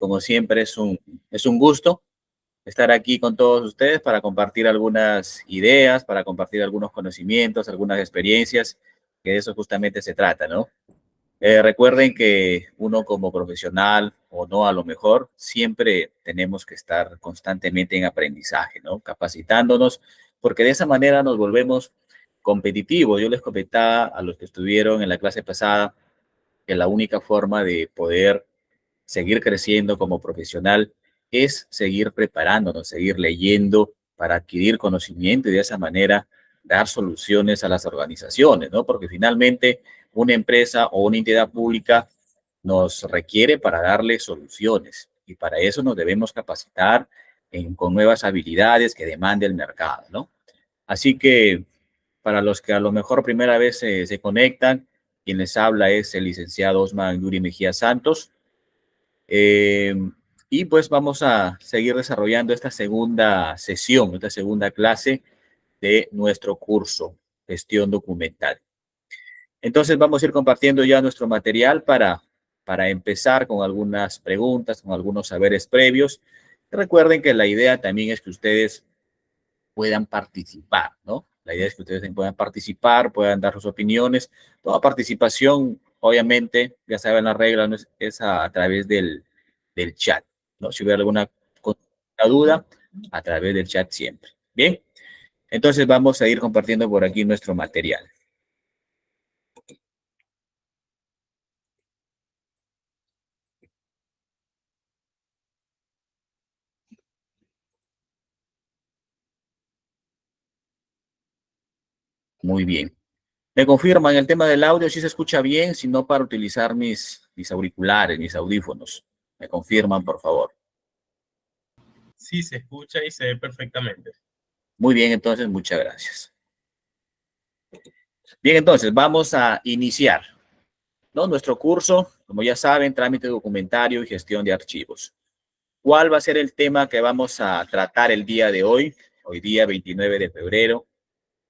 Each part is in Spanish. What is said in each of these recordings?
Como siempre, es un gusto estar aquí con todos ustedes para compartir algunas ideas, para compartir algunos conocimientos, algunas experiencias, que de eso justamente se trata, ¿no? Recuerden que uno como profesional o no, a lo mejor, siempre tenemos que estar constantemente en aprendizaje, ¿no? Capacitándonos, porque de esa manera nos volvemos competitivos. Yo les comentaba a los que estuvieron en la clase pasada que la única forma de poder seguir creciendo como profesional es seguir preparándonos, seguir leyendo para adquirir conocimiento y de esa manera dar soluciones a las organizaciones, ¿no? Porque finalmente una empresa o una entidad pública nos requiere para darle soluciones y para eso nos debemos capacitar con nuevas habilidades que demande el mercado, ¿no? Así que para los que a lo mejor primera vez se conectan, quien les habla es el licenciado Osman Yuri Mejía Santos. Eh, y pues vamos a seguir desarrollando esta segunda sesión, esta segunda clase de nuestro curso, Gestión Documental. Entonces vamos a ir compartiendo ya nuestro material para empezar con algunas preguntas, con algunos saberes previos. Recuerden que la idea también es que ustedes puedan participar, ¿no? La idea es que ustedes puedan participar, puedan dar sus opiniones. Toda participación, obviamente, ya saben la regla, ¿no? Es a través del chat, ¿no? Si hubiera alguna duda, a través del chat siempre. Bien, entonces vamos a ir compartiendo por aquí nuestro material. Muy bien. Me confirman el tema del audio, si se escucha bien, si no para utilizar mis auriculares, mis audífonos. Me confirman, por favor. Sí, se escucha y se ve perfectamente. Muy bien, entonces, muchas gracias. Bien, entonces, vamos a iniciar, ¿no? Nuestro curso, como ya saben, trámite documentario y gestión de archivos. ¿Cuál va a ser el tema que vamos a tratar el día de hoy? Hoy día 29 de febrero.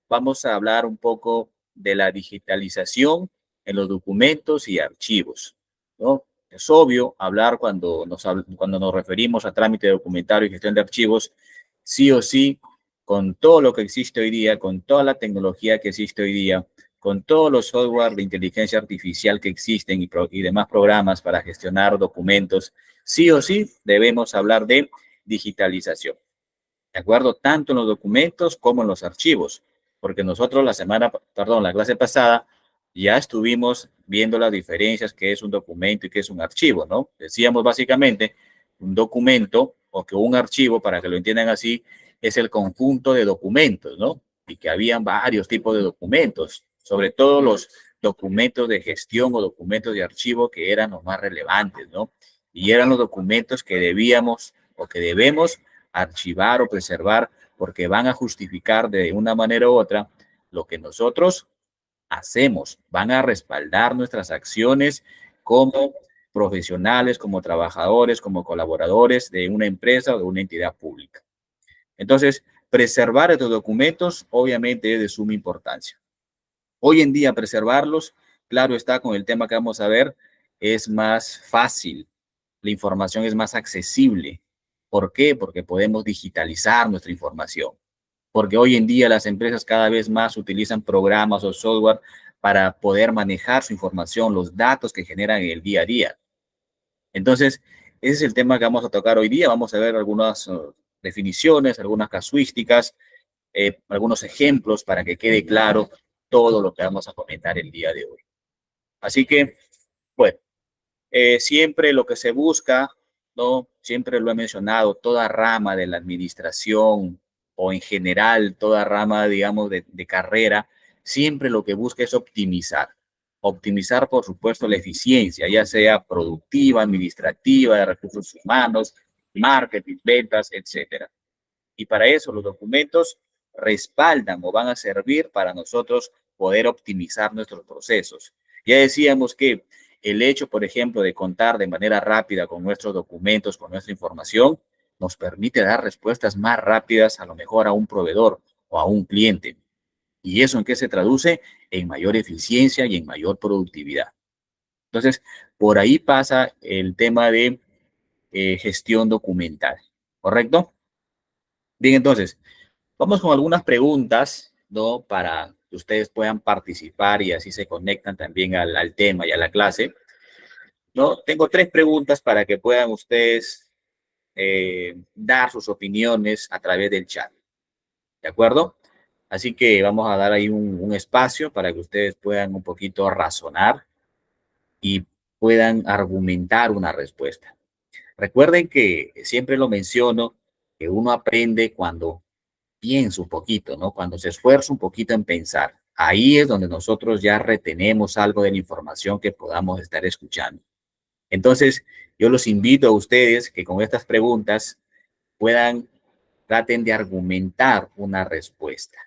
Vamos a hablar un poco de la digitalización en los documentos y archivos, ¿no? Es obvio hablar cuando nos referimos a trámite documentario y gestión de archivos, sí o sí, con todo lo que existe hoy día, con toda la tecnología que existe hoy día, con todos los software de inteligencia artificial que existen y demás programas para gestionar documentos, sí o sí debemos hablar de digitalización, ¿de acuerdo? Tanto en los documentos como en los archivos, porque nosotros la clase pasada ya estuvimos viendo las diferencias que es un documento y que es un archivo, ¿no? Decíamos básicamente un documento o que un archivo, para que lo entiendan así, es el conjunto de documentos, ¿no? Y que habían varios tipos de documentos, sobre todo los documentos de gestión o documentos de archivo que eran los más relevantes, ¿no? Y eran los documentos que debíamos o que debemos archivar o preservar porque van a justificar de una manera u otra lo que nosotros hacemos, van a respaldar nuestras acciones como profesionales, como trabajadores, como colaboradores de una empresa o de una entidad pública. Entonces, preservar estos documentos obviamente es de suma importancia. Hoy en día preservarlos, claro está, con el tema que vamos a ver, es más fácil, la información es más accesible. ¿Por qué? Porque podemos digitalizar nuestra información. Porque hoy en día las empresas cada vez más utilizan programas o software para poder manejar su información, los datos que generan en el día a día. Entonces, ese es el tema que vamos a tocar hoy día. Vamos a ver algunas definiciones, algunas casuísticas, algunos ejemplos para que quede claro todo lo que vamos a comentar el día de hoy. Así que, bueno, siempre lo que se busca, ¿no? Siempre lo he mencionado, toda rama de la administración o en general toda rama, digamos, de carrera, siempre lo que busca es optimizar. Optimizar, por supuesto, la eficiencia, ya sea productiva, administrativa, de recursos humanos, marketing, ventas, etcétera. Y para eso los documentos respaldan o van a servir para nosotros poder optimizar nuestros procesos. Ya decíamos que el hecho, por ejemplo, de contar de manera rápida con nuestros documentos, con nuestra información, nos permite dar respuestas más rápidas a lo mejor a un proveedor o a un cliente. ¿Y eso en qué se traduce? En mayor eficiencia y en mayor productividad. Entonces, por ahí pasa el tema de gestión documental. ¿Correcto? Bien, entonces, vamos con algunas preguntas, ¿no? Para que ustedes puedan participar y así se conectan también al tema y a la clase, ¿no? Tengo 3 preguntas para que puedan ustedes dar sus opiniones a través del chat. ¿De acuerdo? Así que vamos a dar ahí un espacio para que ustedes puedan un poquito razonar y puedan argumentar una respuesta. Recuerden que siempre lo menciono, que uno aprende cuando piensa un poquito, ¿no? Cuando se esfuerza un poquito en pensar. Ahí es donde nosotros ya retenemos algo de la información que podamos estar escuchando. Entonces, yo los invito a ustedes que con estas preguntas traten de argumentar una respuesta.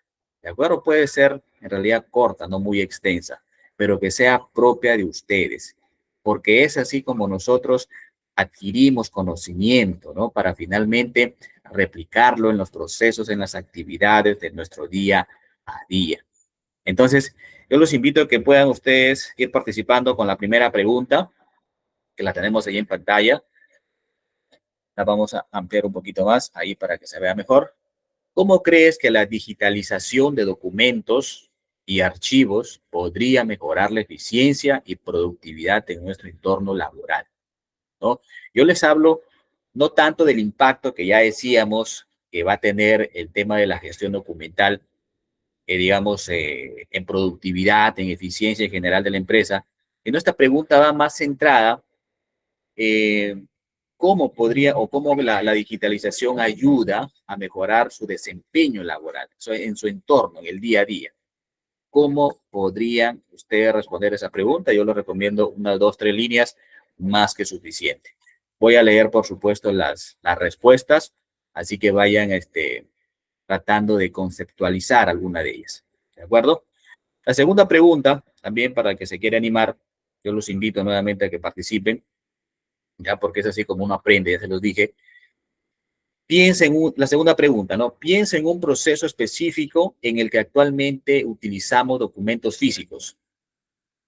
¿De acuerdo? Puede ser en realidad corta, no muy extensa, pero que sea propia de ustedes, porque es así como nosotros adquirimos conocimiento, ¿no? Para finalmente replicarlo en los procesos, en las actividades de nuestro día a día. Entonces, yo los invito a que puedan ustedes ir participando con la primera pregunta, que la tenemos ahí en pantalla. La vamos a ampliar un poquito más ahí para que se vea mejor. ¿Cómo crees que la digitalización de documentos y archivos podría mejorar la eficiencia y productividad en nuestro entorno laboral? ¿No? Yo les hablo no tanto del impacto que ya decíamos que va a tener el tema de la gestión documental, digamos, en productividad, en eficiencia en general de la empresa, sino esta pregunta va más centrada cómo podría o cómo la digitalización ayuda a mejorar su desempeño laboral en su entorno, en el día a día. ¿Cómo podrían ustedes responder esa pregunta? Yo les recomiendo unas 2, 3 líneas, más que suficiente. Voy a leer, por supuesto, las respuestas, así que vayan tratando de conceptualizar alguna de ellas. ¿De acuerdo? La segunda pregunta, también para el que se quiera animar, yo los invito nuevamente a que participen, ya porque es así como uno aprende, ya se los dije. La segunda pregunta, ¿no? Piensa en un proceso específico en el que actualmente utilizamos documentos físicos.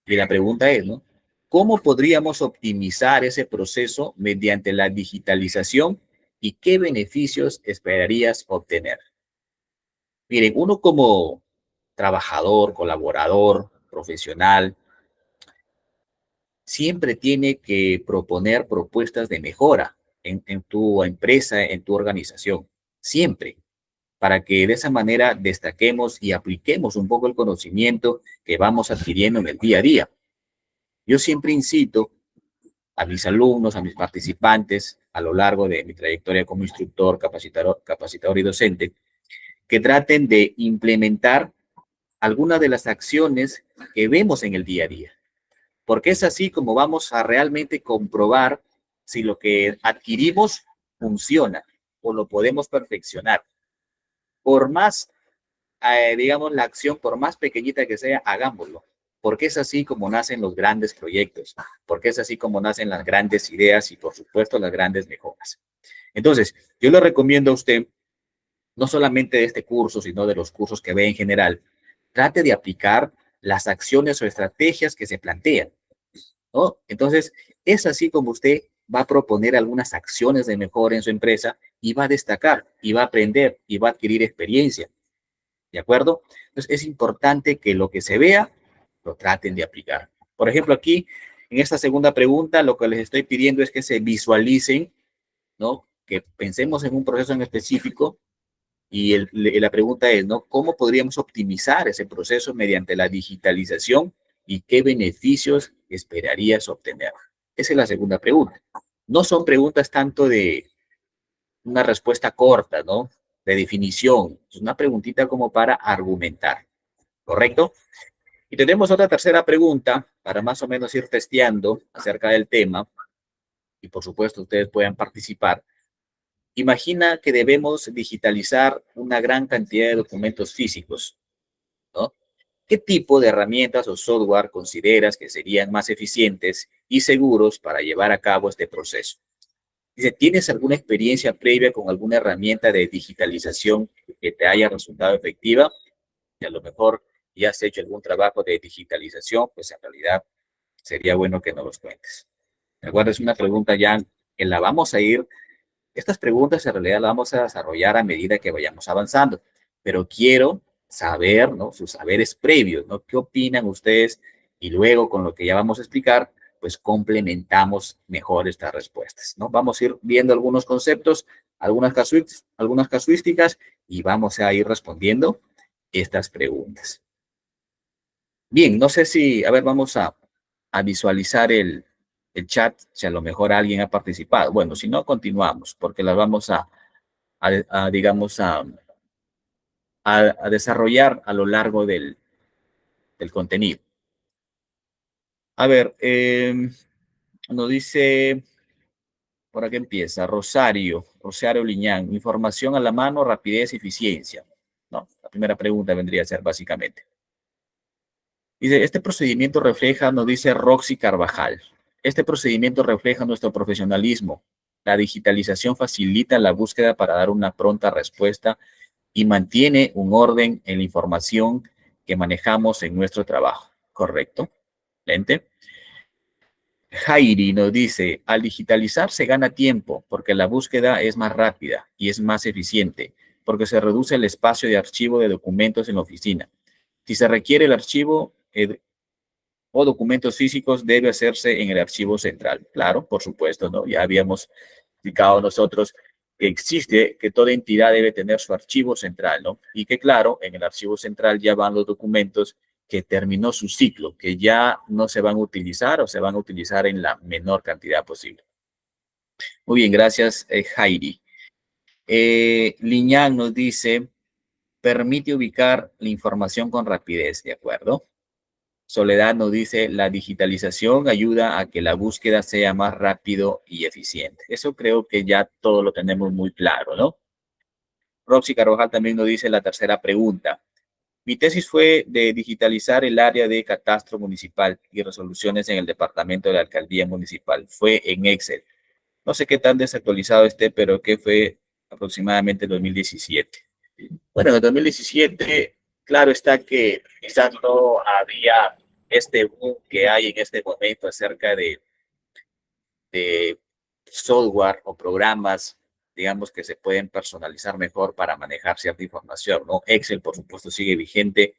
Y la pregunta es, ¿no? ¿Cómo podríamos optimizar ese proceso mediante la digitalización y qué beneficios esperarías obtener? Miren, uno como trabajador, colaborador, profesional, siempre tiene que proponer propuestas de mejora en tu empresa, en tu organización. Siempre, para que de esa manera destaquemos y apliquemos un poco el conocimiento que vamos adquiriendo en el día a día. Yo siempre incito a mis alumnos, a mis participantes, a lo largo de mi trayectoria como instructor, capacitador y docente, que traten de implementar algunas de las acciones que vemos en el día a día. Porque es así como vamos a realmente comprobar si lo que adquirimos funciona o lo podemos perfeccionar. Por más, digamos, la acción, por más pequeñita que sea, hagámoslo. Porque es así como nacen los grandes proyectos, porque es así como nacen las grandes ideas y, por supuesto, las grandes mejoras. Entonces, yo le recomiendo a usted, no solamente de este curso, sino de los cursos que ve en general, trate de aplicar las acciones o estrategias que se plantean, ¿no? Entonces, es así como usted va a proponer algunas acciones de mejora en su empresa y va a destacar, y va a aprender, y va a adquirir experiencia. ¿De acuerdo? Entonces, es importante que lo que se vea, lo traten de aplicar. Por ejemplo, aquí, en esta segunda pregunta, lo que les estoy pidiendo es que se visualicen, ¿no? Que pensemos en un proceso en específico y la pregunta es, ¿no? ¿Cómo podríamos optimizar ese proceso mediante la digitalización y qué beneficios esperarías obtener? Esa es la segunda pregunta. No son preguntas tanto de una respuesta corta, ¿no? De definición. Es una preguntita como para argumentar, ¿correcto? Y tenemos otra tercera pregunta para más o menos ir testeando acerca del tema y por supuesto ustedes puedan participar. Imagina que debemos digitalizar una gran cantidad de documentos físicos, ¿no? ¿Qué tipo de herramientas o software consideras que serían más eficientes y seguros para llevar a cabo este proceso? Dice, ¿tienes alguna experiencia previa con alguna herramienta de digitalización que te haya resultado efectiva? Y a lo mejor ya has hecho algún trabajo de digitalización, pues en realidad sería bueno que nos los cuentes. ¿De acuerdo? Es una pregunta ya que la vamos a ir, estas preguntas en realidad las vamos a desarrollar a medida que vayamos avanzando, pero quiero saber, ¿no? Sus saberes previos, ¿no? ¿Qué opinan ustedes? Y luego con lo que ya vamos a explicar, pues complementamos mejor estas respuestas, ¿no? Vamos a ir viendo algunos conceptos, algunas casuísticas y vamos a ir respondiendo estas preguntas. Bien, no sé si, a ver, vamos a visualizar el chat, si a lo mejor alguien ha participado. Bueno, si no, continuamos, porque las vamos digamos, a desarrollar a lo largo del contenido. A ver, nos dice, por aquí empieza, Rosario Liñán, información a la mano, rapidez, eficiencia. No, la primera pregunta vendría a ser básicamente. Dice, este procedimiento refleja, nos dice Roxy Carvajal, este procedimiento refleja nuestro profesionalismo. La digitalización facilita la búsqueda para dar una pronta respuesta y mantiene un orden en la información que manejamos en nuestro trabajo. ¿Correcto? Lente. Jairi nos dice, al digitalizar se gana tiempo porque la búsqueda es más rápida y es más eficiente porque se reduce el espacio de archivo de documentos en la oficina. Si se requiere el archivo o documentos físicos, debe hacerse en el archivo central. Claro, por supuesto, ¿no? Ya habíamos explicado nosotros que existe, que toda entidad debe tener su archivo central, ¿no? Y que, claro, en el archivo central ya van los documentos que terminó su ciclo, que ya no se van a utilizar o se van a utilizar en la menor cantidad posible. Muy bien, gracias, Heidi. Liñán nos dice, permite ubicar la información con rapidez, ¿de acuerdo? Soledad nos dice, la digitalización ayuda a que la búsqueda sea más rápido y eficiente. Eso creo que ya todo lo tenemos muy claro, ¿no? Roxy Carvajal también nos dice la tercera pregunta. Mi tesis fue de digitalizar el área de catastro municipal y resoluciones en el departamento de la alcaldía municipal. Fue en Excel. No sé qué tan desactualizado esté, pero que fue aproximadamente en 2017. Bueno, en el 2017, claro está que quizás no había este boom que hay en este momento acerca de software o programas, digamos, que se pueden personalizar mejor para manejar cierta información, ¿no? Excel, por supuesto, sigue vigente.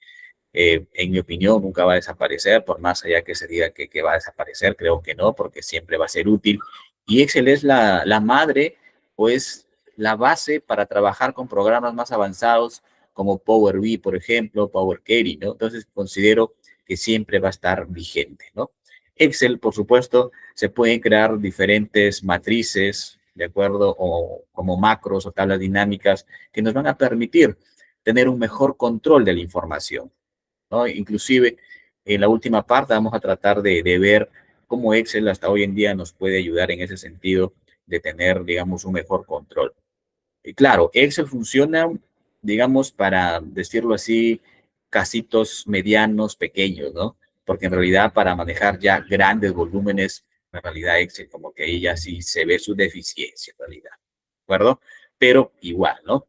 En mi opinión, nunca va a desaparecer, por más allá que se diga que va a desaparecer, creo que no, porque siempre va a ser útil. Y Excel es la madre, pues la base para trabajar con programas más avanzados como Power BI, por ejemplo, Power Query, ¿no? Entonces considero que siempre va a estar vigente, ¿no? Excel, por supuesto, se pueden crear diferentes matrices, ¿de acuerdo? O como macros o tablas dinámicas que nos van a permitir tener un mejor control de la información, ¿no? Inclusive, en la última parte vamos a tratar de ver cómo Excel hasta hoy en día nos puede ayudar en ese sentido de tener, digamos, un mejor control. Y claro, Excel funciona, digamos, para decirlo así, casitos medianos, pequeños, ¿no? Porque en realidad para manejar ya grandes volúmenes, en realidad Excel como que ahí ya sí se ve su deficiencia en realidad, ¿de acuerdo? Pero igual, ¿no?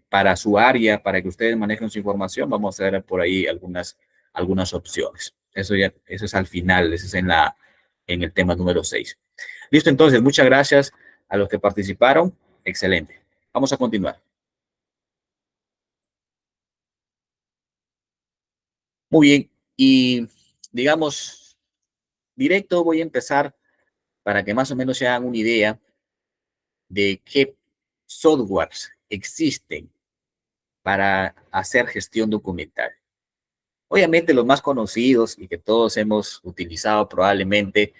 Para su área, para que ustedes manejen su información, vamos a ver por ahí algunas opciones. Eso es al final, eso es en el tema número 6. Listo, entonces, muchas gracias a los que participaron. Excelente. Vamos a continuar. Muy bien. Y digamos, directo voy a empezar para que más o menos se hagan una idea de qué softwares existen para hacer gestión documental. Obviamente los más conocidos y que todos hemos utilizado probablemente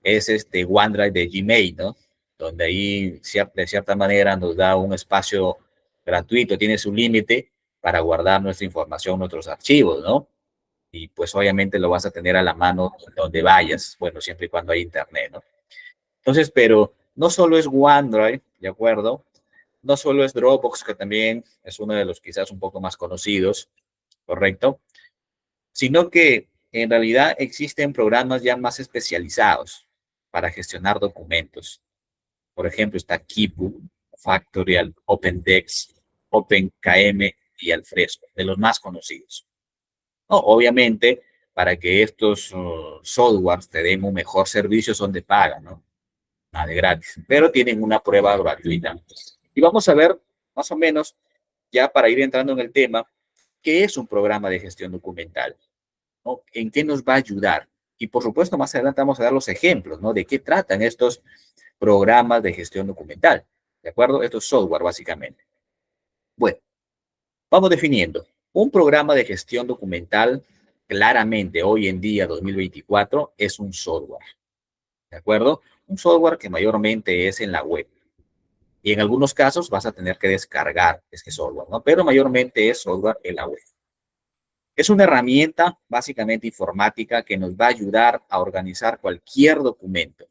es este OneDrive de Gmail, ¿no? Donde ahí de cierta manera nos da un espacio gratuito, tiene su límite para guardar nuestra información, nuestros archivos, ¿no? Y pues obviamente lo vas a tener a la mano donde vayas, bueno, siempre y cuando hay internet, ¿no? Entonces, pero no solo es OneDrive, ¿de acuerdo? No solo es Dropbox, que también es uno de los quizás un poco más conocidos, ¿correcto? Sino que en realidad existen programas ya más especializados para gestionar documentos. Por ejemplo, está Kipu, Factorial, OpenText, OpenKM y Alfresco, de los más conocidos. No, obviamente, para que estos softwares te den un mejor servicio son de paga, ¿no? nada de gratis, pero tienen una prueba gratuita. Y vamos a ver más o menos, ya para ir entrando en el tema, qué es un programa de gestión documental, ¿no? ¿En qué nos va a ayudar? Y por supuesto, más adelante vamos a dar los ejemplos, ¿no? De qué tratan estos programas de gestión documental, ¿de acuerdo? Esto es software, básicamente. Bueno, vamos definiendo. Un programa de gestión documental, claramente, hoy en día, 2024, es un software, ¿de acuerdo? Un software que mayormente es en la web. Y en algunos casos vas a tener que descargar este software, ¿no? Pero mayormente es software en la web. Es una herramienta básicamente informática que nos va a ayudar a organizar cualquier documento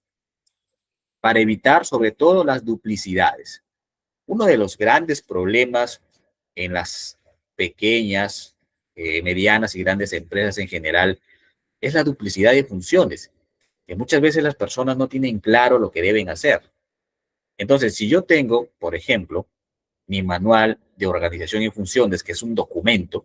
para evitar sobre todo las duplicidades. Uno de los grandes problemas en las pequeñas, medianas y grandes empresas en general es la duplicidad de funciones, que muchas veces las personas no tienen claro lo que deben hacer. Entonces, si yo tengo, por ejemplo, mi manual de organización y funciones, que es un documento,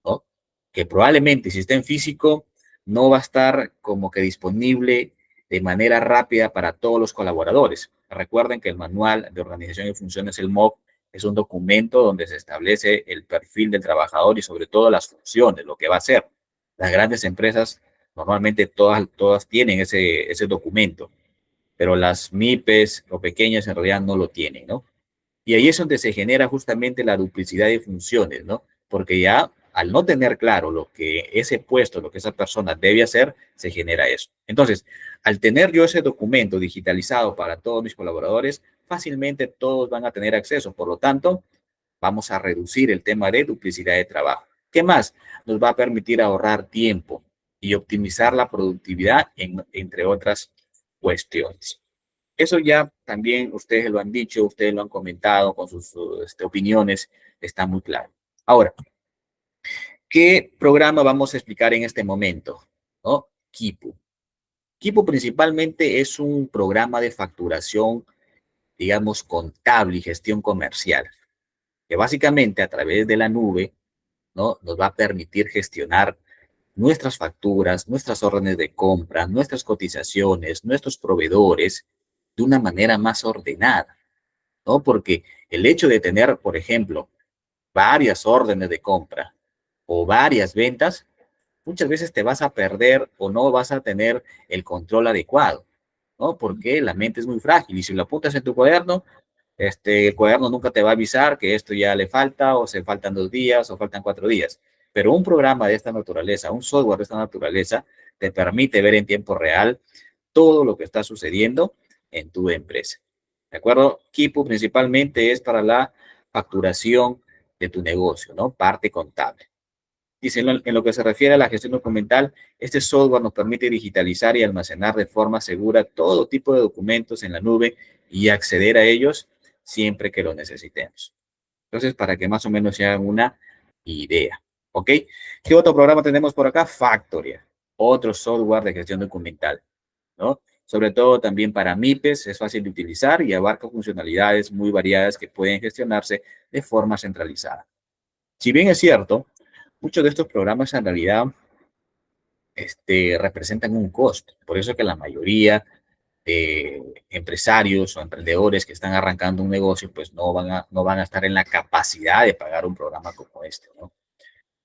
¿no? Que probablemente si está en físico no va a estar como que disponible de manera rápida para todos los colaboradores. Recuerden que el manual de organización y funciones, el MOF, es un documento donde se establece el perfil del trabajador y sobre todo las funciones, lo que va a hacer. Las grandes empresas normalmente todas tienen ese documento, pero las MIPES o pequeñas en realidad no lo tienen, ¿no? Y ahí es donde se genera justamente la duplicidad de funciones, ¿no? Porque ya al no tener claro lo que ese puesto, lo que esa persona debe hacer, se genera eso. Entonces, al tener yo ese documento digitalizado para todos mis colaboradores, fácilmente todos van a tener acceso. Por lo tanto, vamos a reducir el tema de duplicidad de trabajo. ¿Qué más? Nos va a permitir ahorrar tiempo y optimizar la productividad, entre otras cuestiones. Eso ya también ustedes lo han dicho, ustedes lo han comentado con sus opiniones, está muy claro. Ahora, ¿qué programa vamos a explicar en este momento? ¿No? Kipu. Kipu principalmente es un programa de facturación, digamos, contable y gestión comercial, que básicamente a través de la nube, ¿no? Nos va a permitir gestionar nuestras facturas, nuestras órdenes de compra, nuestras cotizaciones, nuestros proveedores de una manera más ordenada, ¿no? Porque el hecho de tener, por ejemplo, varias órdenes de compra o varias ventas, muchas veces te vas a perder o no vas a tener el control adecuado, ¿no? Porque la mente es muy frágil y si lo apuntas en tu cuaderno, el cuaderno nunca te va a avisar que esto ya le falta o se faltan 2 días o faltan 4 días. Pero un programa de esta naturaleza, un software de esta naturaleza, te permite ver en tiempo real todo lo que está sucediendo en tu empresa. ¿De acuerdo? Kipu principalmente es para la facturación de tu negocio, ¿no? Parte contable. Dice, en lo que se refiere a la gestión documental, este software nos permite digitalizar y almacenar de forma segura todo tipo de documentos en la nube y acceder a ellos siempre que lo necesitemos. Entonces, para que más o menos se hagan una idea. ¿Ok? ¿Qué otro programa tenemos por acá? Factoria, otro software de gestión documental, ¿no? Sobre todo también para MIPES, es fácil de utilizar y abarca funcionalidades muy variadas que pueden gestionarse de forma centralizada. Si bien es cierto, muchos de estos programas en realidad representan un costo. Por eso que la mayoría de empresarios o emprendedores que están arrancando un negocio, pues no van a estar en la capacidad de pagar un programa como este, ¿no?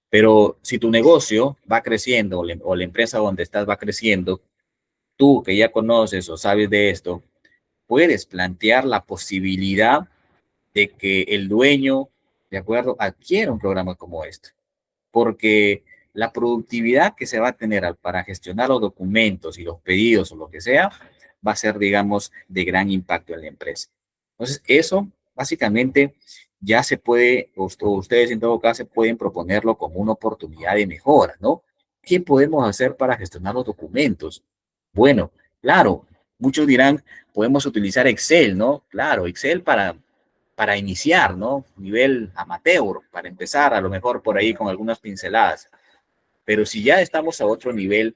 Pero si tu negocio va creciendo o la empresa donde estás va creciendo, tú que ya conoces o sabes de esto, puedes plantear la posibilidad de que el dueño, ¿de acuerdo?, adquiera un programa como este, porque la productividad que se va a tener para gestionar los documentos y los pedidos o lo que sea, va a ser, digamos, de gran impacto en la empresa. Entonces, eso básicamente ya se puede, o ustedes en todo caso pueden proponerlo como una oportunidad de mejora, ¿no? ¿Qué podemos hacer para gestionar los documentos? Bueno, claro, muchos dirán, podemos utilizar Excel, ¿no? Claro, Excel para iniciar, ¿no? Nivel amateur, para empezar a lo mejor por ahí con algunas pinceladas. Pero si ya estamos a otro nivel,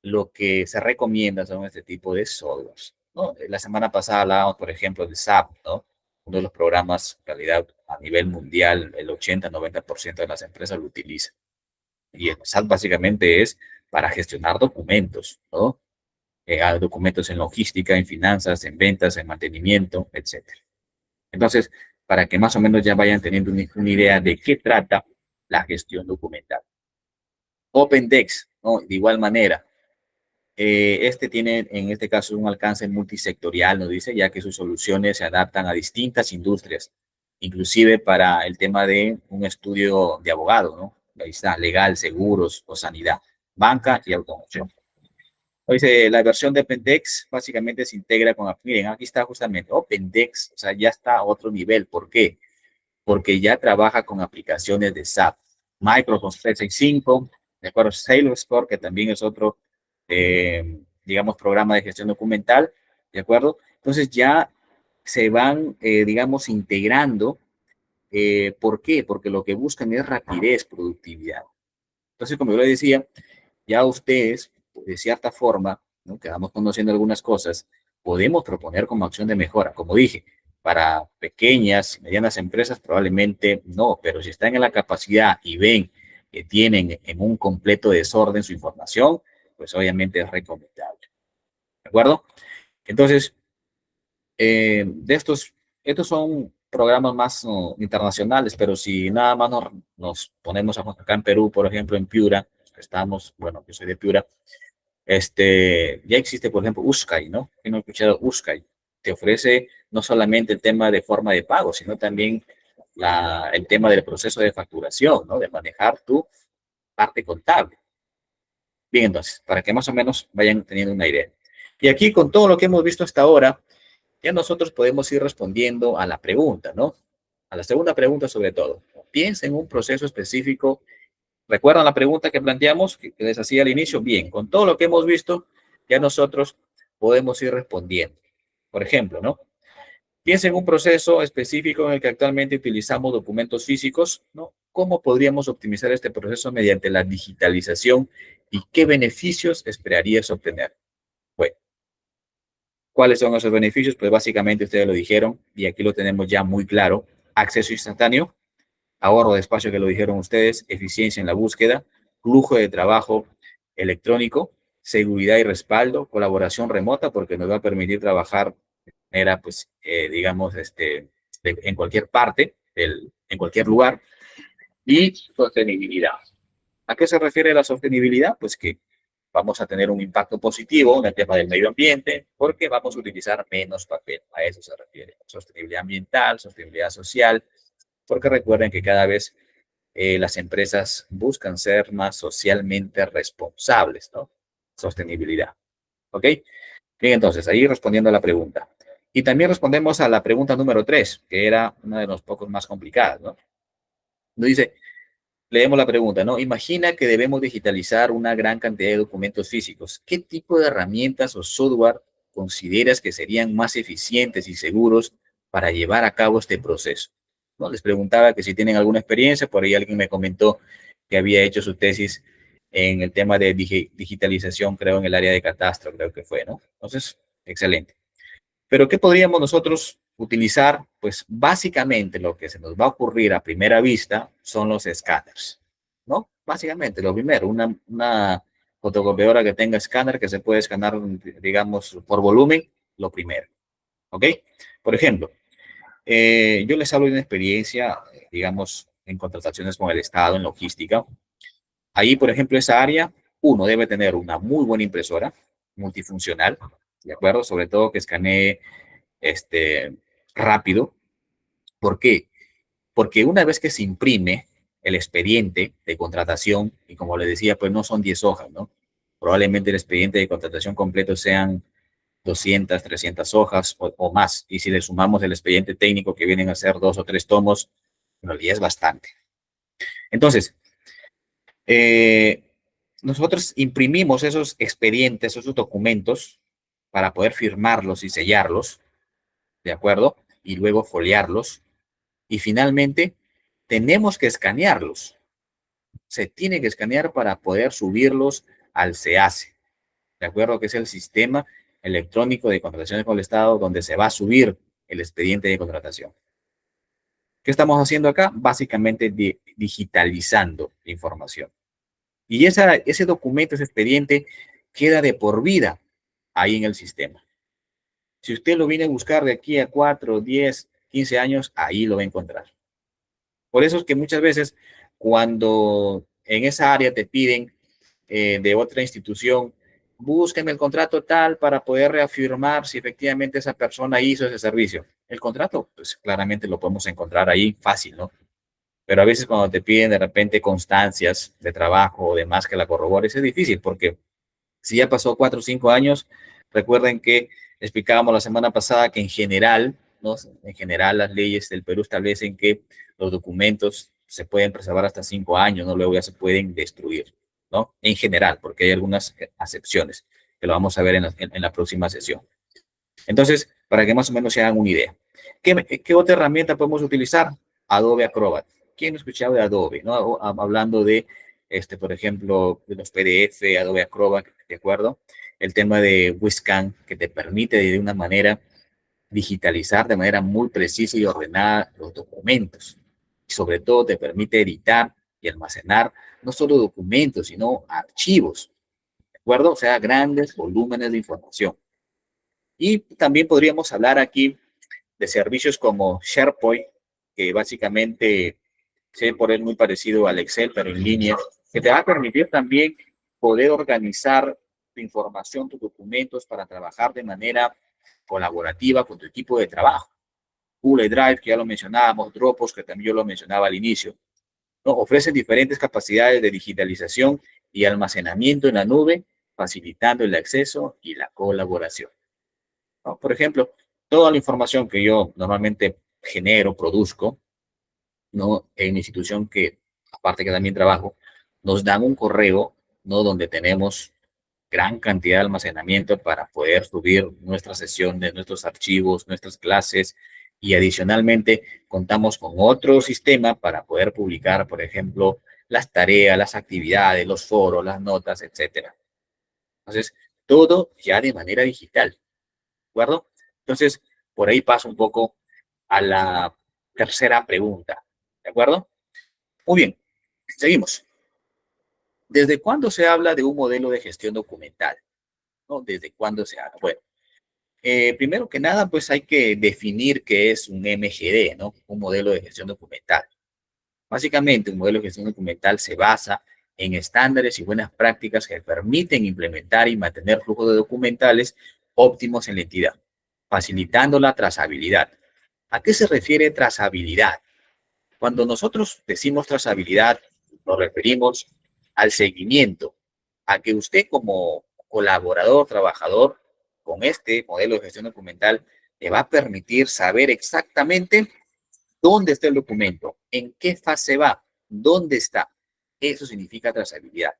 lo que se recomienda son este tipo de softwares, ¿no? La semana pasada hablábamos, por ejemplo, de SAP, ¿no? Uno de los programas, en realidad, a nivel mundial, el 80-90% de las empresas lo utilizan. Y el SAP básicamente es para gestionar documentos, ¿no? a documentos en logística, en finanzas, en ventas, en mantenimiento, etcétera. Entonces, para que más o menos ya vayan teniendo una idea de qué trata la gestión documental. OpenDex, ¿no? De igual manera, este tiene en este caso un alcance multisectorial, nos dice, ya que sus soluciones se adaptan a distintas industrias, inclusive para el tema de un estudio de abogado, ¿no? Ahí está, legal, seguros o sanidad, banca y automoción. Dice, la versión de OpenDex básicamente se integra con, miren, aquí está justamente OpenDex, o sea, ya está a otro nivel. ¿Por qué? Porque ya trabaja con aplicaciones de SAP, Microsoft 365, de acuerdo, Salesforce, que también es otro, digamos, programa de gestión documental, de acuerdo. Entonces ya se van, digamos, integrando. ¿Por qué? Porque lo que buscan es rapidez, productividad. Entonces, como yo le decía, ya ustedes, de cierta forma, ¿no? Que vamos conociendo algunas cosas, podemos proponer como acción de mejora. Como dije, para pequeñas, medianas empresas probablemente no, pero si están en la capacidad y ven que tienen en un completo desorden su información, pues obviamente es recomendable. ¿De acuerdo? Entonces, estos son programas más internacionales, pero si nada más nos ponemos acá en Perú, por ejemplo, en Piura, estamos, bueno, yo soy de Piura, ya existe, por ejemplo, Uskai, ¿no? Tengo escuchado Uskai. Te ofrece no solamente el tema de forma de pago, sino también el tema del proceso de facturación, ¿no? De manejar tu parte contable. Bien, entonces, para que más o menos vayan teniendo una idea. Y aquí, con todo lo que hemos visto hasta ahora, ya nosotros podemos ir respondiendo a la pregunta, ¿no? A la segunda pregunta sobre todo. Piensa en un proceso específico. ¿Recuerdan la pregunta que planteamos, que les hacía al inicio? Bien, con todo lo que hemos visto, ya nosotros podemos ir respondiendo. Por ejemplo, ¿no? Piensa en un proceso específico en el que actualmente utilizamos documentos físicos, ¿no? ¿Cómo podríamos optimizar este proceso mediante la digitalización y qué beneficios esperarías obtener? Bueno, ¿cuáles son esos beneficios? Pues básicamente ustedes lo dijeron y aquí lo tenemos ya muy claro. Acceso instantáneo, ahorro de espacio que lo dijeron ustedes, eficiencia en la búsqueda, flujo de trabajo electrónico, seguridad y respaldo, colaboración remota, porque nos va a permitir trabajar de manera, pues, digamos, en cualquier parte, en cualquier lugar, y sostenibilidad. ¿A qué se refiere la sostenibilidad? Pues que vamos a tener un impacto positivo en el tema del medio ambiente porque vamos a utilizar menos papel. A eso se refiere. Sostenibilidad ambiental, sostenibilidad social, porque recuerden que cada vez las empresas buscan ser más socialmente responsables, ¿no? Sostenibilidad. ¿Ok? Bien, entonces, ahí respondiendo a la pregunta. Y también respondemos a la pregunta número 3, que era una de los pocos más complicadas, ¿no? Nos dice, leemos la pregunta, ¿no? Imagina que debemos digitalizar una gran cantidad de documentos físicos. ¿Qué tipo de herramientas o software consideras que serían más eficientes y seguros para llevar a cabo este proceso? ¿No? Les preguntaba que si tienen alguna experiencia, por ahí alguien me comentó que había hecho su tesis en el tema de digitalización, creo, en el área de catastro, creo que fue, ¿no? Entonces, excelente. Pero ¿qué podríamos nosotros utilizar? Pues básicamente lo que se nos va a ocurrir a primera vista son los escáneres, ¿no? Básicamente lo primero, una fotocopiadora que tenga escáner que se puede escanear, digamos, por volumen, lo primero, ¿ok? Por ejemplo, yo les hablo de una experiencia, digamos, en contrataciones con el Estado, en logística. Ahí, por ejemplo, esa área, uno debe tener una muy buena impresora multifuncional, ¿de acuerdo? Sobre todo que escanee este, rápido. ¿Por qué? Porque una vez que se imprime el expediente de contratación, y como le decía, pues no son 10 hojas, ¿no? Probablemente el expediente de contratación completo sean 200, 300 hojas o más. Y si le sumamos el expediente técnico que vienen a ser 2 o 3 tomos, en realidad es bastante. Entonces, eh, nosotros imprimimos esos expedientes, esos documentos, para poder firmarlos y sellarlos, ¿de acuerdo? Y luego foliarlos. Y finalmente, tenemos que escanearlos. Se tiene que escanear para poder subirlos al SEACE, ¿de acuerdo? Que es el sistema electrónico de contrataciones con el Estado, donde se va a subir el expediente de contratación. ¿Qué estamos haciendo acá? Básicamente digitalizando información. Y ese documento, ese expediente, queda de por vida ahí en el sistema. Si usted lo viene a buscar de aquí a 4, 10, 15 años, ahí lo va a encontrar. Por eso es que muchas veces cuando en esa área te piden de otra institución, búsqueme el contrato tal para poder reafirmar si efectivamente esa persona hizo ese servicio. El contrato, pues claramente lo podemos encontrar ahí fácil, ¿no? Pero a veces cuando te piden de repente constancias de trabajo o demás que la corrobores, es difícil porque si ya pasó 4 o 5 años, recuerden que explicábamos la semana pasada que en general, ¿no? En general las leyes del Perú establecen que los documentos se pueden preservar hasta 5 años, ¿no? Luego ya se pueden destruir, ¿no? En general, porque hay algunas excepciones que lo vamos a ver en la próxima sesión. Entonces, para que más o menos se hagan una idea. ¿Qué otra herramienta podemos utilizar? Adobe Acrobat. ¿Quién no escuchaba de Adobe? ¿No? Hablando de, por ejemplo, de los PDF, Adobe Acrobat, ¿de acuerdo? El tema de Wizcan, que te permite de una manera digitalizar de manera muy precisa y ordenada los documentos. Y sobre todo te permite editar y almacenar no solo documentos, sino archivos, ¿de acuerdo? O sea, grandes volúmenes de información. Y también podríamos hablar aquí de servicios como SharePoint, que básicamente se por él muy parecido al Excel, pero en línea, que te va a permitir también poder organizar tu información, tus documentos para trabajar de manera colaborativa con tu equipo de trabajo. Google Drive, que ya lo mencionábamos, Dropbox, que también yo lo mencionaba al inicio, ¿no? Ofrecen diferentes capacidades de digitalización y almacenamiento en la nube, facilitando el acceso y la colaboración, ¿no? Por ejemplo, toda la información que yo normalmente genero, produzco, ¿no? En mi institución que, aparte que también trabajo, nos dan un correo, ¿no? Donde tenemos gran cantidad de almacenamiento para poder subir nuestras sesiones, nuestros archivos, nuestras clases y adicionalmente contamos con otro sistema para poder publicar, por ejemplo, las tareas, las actividades, los foros, las notas, etcétera. Entonces, todo ya de manera digital, ¿de acuerdo? Entonces, por ahí paso un poco a la tercera pregunta, ¿de acuerdo? Muy bien, seguimos. ¿Desde cuándo se habla de un modelo de gestión documental? ¿No? ¿Desde cuándo se habla? Bueno, primero que nada, pues hay que definir qué es un MGD, ¿no? Un modelo de gestión documental. Básicamente, un modelo de gestión documental se basa en estándares y buenas prácticas que permiten implementar y mantener flujos de documentales óptimos en la entidad, facilitando la trazabilidad. ¿A qué se refiere trazabilidad? Cuando nosotros decimos trazabilidad, nos referimos al seguimiento, a que usted como colaborador, trabajador, con este modelo de gestión documental, le va a permitir saber exactamente dónde está el documento, en qué fase va, dónde está. Eso significa trazabilidad.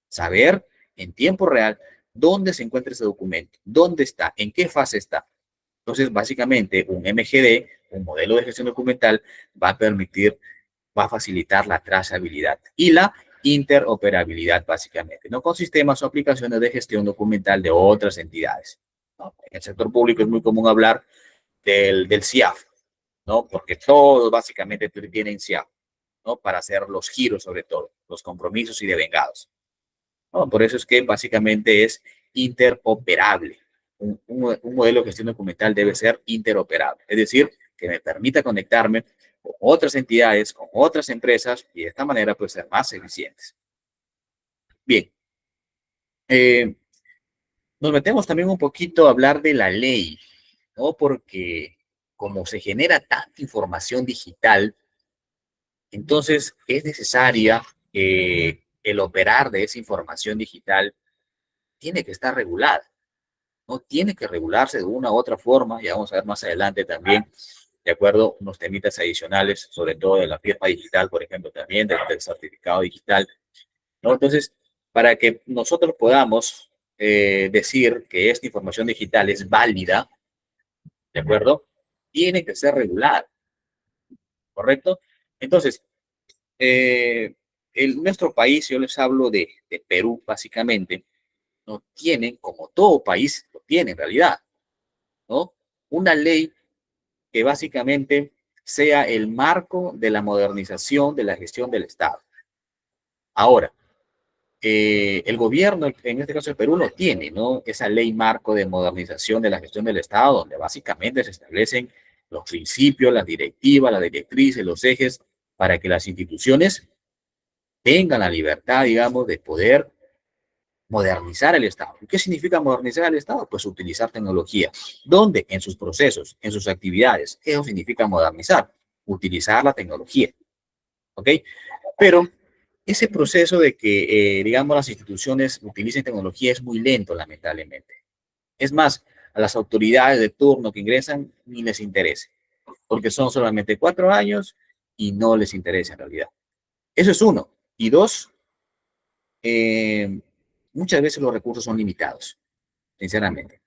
Saber en tiempo real dónde se encuentra ese documento, dónde está, en qué fase está. Entonces, básicamente, un MGD, un modelo de gestión documental, va a permitir, va a facilitar la trazabilidad y la interoperabilidad, básicamente, ¿no? Con sistemas o aplicaciones de gestión documental de otras entidades, ¿no? En el sector público es muy común hablar del CIAF, ¿no? Porque todos básicamente tienen CIAF, ¿no? Para hacer los giros, sobre todo, los compromisos y devengados, ¿no? Por eso es que básicamente es interoperable. Un modelo de gestión documental debe ser interoperable, es decir, que me permita conectarme con otras entidades, con otras empresas y de esta manera pues ser más eficientes. Bien, eh, nos metemos también un poquito a hablar de la ley, ¿no? Porque como se genera tanta información digital, entonces es necesaria el operar de esa información digital tiene que estar regulada, ¿no? Tiene que regularse de una u otra forma, y vamos a ver más adelante también, de acuerdo, unos temitas adicionales, sobre todo de la firma digital, por ejemplo, también del certificado digital, ¿no? Entonces, para que nosotros podamos decir que esta información digital es válida, ¿de acuerdo? Tiene que ser regulada, ¿correcto? Entonces, nuestro país, yo les hablo de Perú, básicamente, no tienen, como todo país lo tiene en realidad, ¿no? Una ley que básicamente sea el marco de la modernización de la gestión del Estado. Ahora, el gobierno, en este caso el Perú, lo tiene, ¿no? Esa ley marco de modernización de la gestión del Estado, donde básicamente se establecen los principios, las directivas, las directrices, los ejes, para que las instituciones tengan la libertad, digamos, de poder modernizar el Estado. ¿Qué significa modernizar el Estado? Pues utilizar tecnología. ¿Dónde? En sus procesos, en sus actividades. Eso significa modernizar, utilizar la tecnología. ¿Ok? Pero ese proceso de que, digamos, las instituciones utilicen tecnología es muy lento, lamentablemente. Es más, a las autoridades de turno que ingresan ni les interesa, porque son solamente 4 años y no les interesa en realidad. Eso es uno. Y dos, eh, muchas veces los recursos son limitados, sinceramente.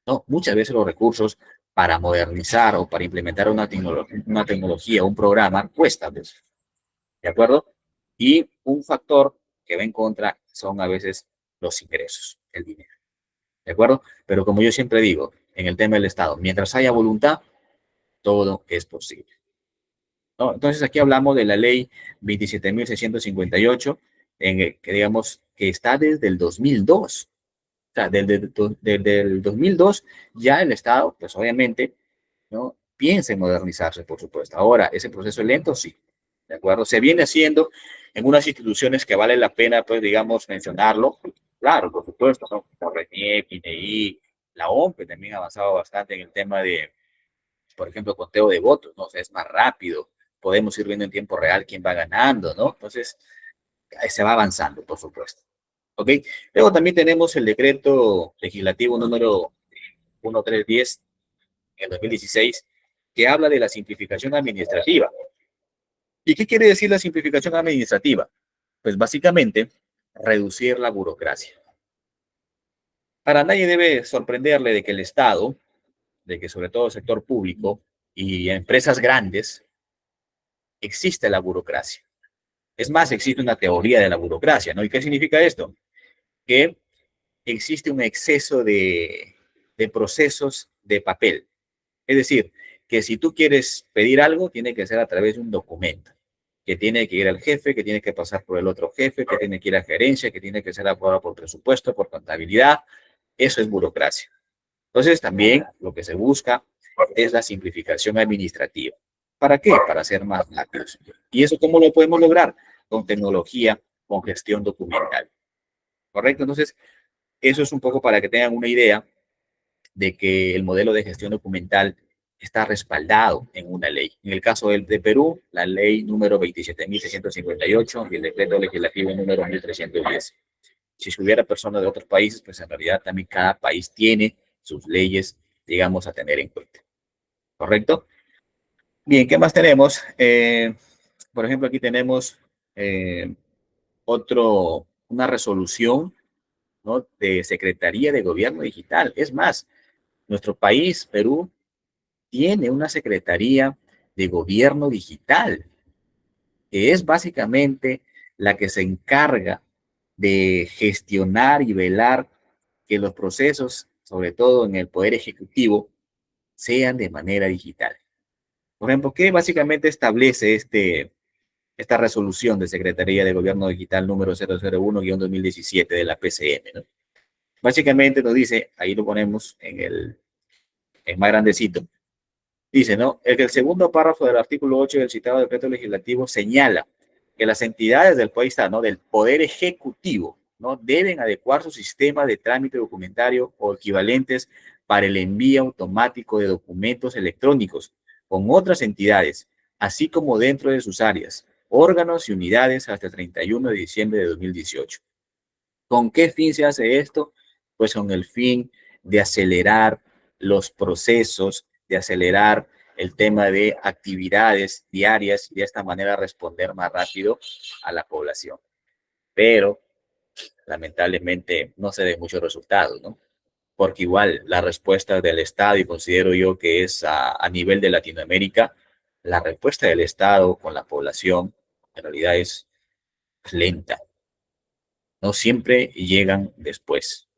¿No? Muchas veces los recursos para modernizar o para implementar una tecnología, un programa, cuesta, pues, ¿de acuerdo? Y un factor que va en contra son a veces los ingresos, el dinero, ¿de acuerdo? Pero como yo siempre digo, en el tema del Estado, mientras haya voluntad, todo es posible, ¿no? Entonces aquí hablamos de la ley 27.658, que digamos que está desde el 2002. O sea, desde el 2002 ya el Estado, pues obviamente, ¿no? Piensa en modernizarse, por supuesto. Ahora, ese proceso es lento, sí, ¿de acuerdo? Se viene haciendo en unas instituciones que vale la pena, pues, digamos, mencionarlo. Claro, por supuesto, ¿no? La RENIEC, INEI, la OMPE también ha avanzado bastante en el tema de, por ejemplo, conteo de votos, ¿no? O sea, es más rápido, podemos ir viendo en tiempo real quién va ganando, ¿no? Entonces, se va avanzando, por supuesto. ¿Ok? Luego también tenemos el decreto legislativo número 1310 en el 2016, que habla de la simplificación administrativa. ¿Y qué quiere decir la simplificación administrativa? Pues básicamente, reducir la burocracia. Para nadie debe sorprenderle de que el Estado, de que sobre todo el sector público y empresas grandes, existe la burocracia. Es más, existe una teoría de la burocracia, ¿no? ¿Y qué significa esto? Que existe un exceso de procesos de papel. Es decir, que si tú quieres pedir algo, tiene que ser a través de un documento, que tiene que ir al jefe, que tiene que pasar por el otro jefe, que tiene que ir a gerencia, que tiene que ser aprobado por presupuesto, por contabilidad. Eso es burocracia. Entonces, también lo que se busca es la simplificación administrativa. ¿Para qué? Para ser más rápidos. ¿Y eso cómo lo podemos lograr? Con tecnología, con gestión documental. ¿Correcto? Entonces, eso es un poco para que tengan una idea de que el modelo de gestión documental está respaldado en una ley. En el caso de Perú, la ley número 27.658 y el decreto legislativo número 1.310. Si hubiera personas de otros países, pues en realidad también cada país tiene sus leyes, digamos, a tener en cuenta. ¿Correcto? Bien, ¿qué más tenemos? Por ejemplo, aquí tenemos eh, una resolución, ¿no? De Secretaría de Gobierno Digital. Es más, nuestro país, Perú, tiene una Secretaría de Gobierno Digital, que es básicamente la que se encarga de gestionar y velar que los procesos, sobre todo en el Poder Ejecutivo, sean de manera digital. Por ejemplo, ¿qué básicamente establece esta resolución de Secretaría de Gobierno Digital número 001-2017 de la PCM? ¿No? Básicamente nos dice, ahí lo ponemos en más grandecito, dice, ¿no? El segundo párrafo del artículo 8 del citado decreto legislativo señala que las entidades del país, ¿no? Del Poder Ejecutivo, ¿no? Deben adecuar su sistema de trámite documentario o equivalentes para el envío automático de documentos electrónicos con otras entidades, así como dentro de sus áreas, órganos y unidades hasta el 31 de diciembre de 2018. ¿Con qué fin se hace esto? Pues con el fin de acelerar los procesos, de acelerar el tema de actividades diarias y de esta manera responder más rápido a la población. Pero lamentablemente no se ven muchos resultados, ¿no? Porque igual la respuesta del Estado, y considero yo que es a nivel de Latinoamérica, la respuesta del Estado con la población en realidad es lenta. No siempre llegan después,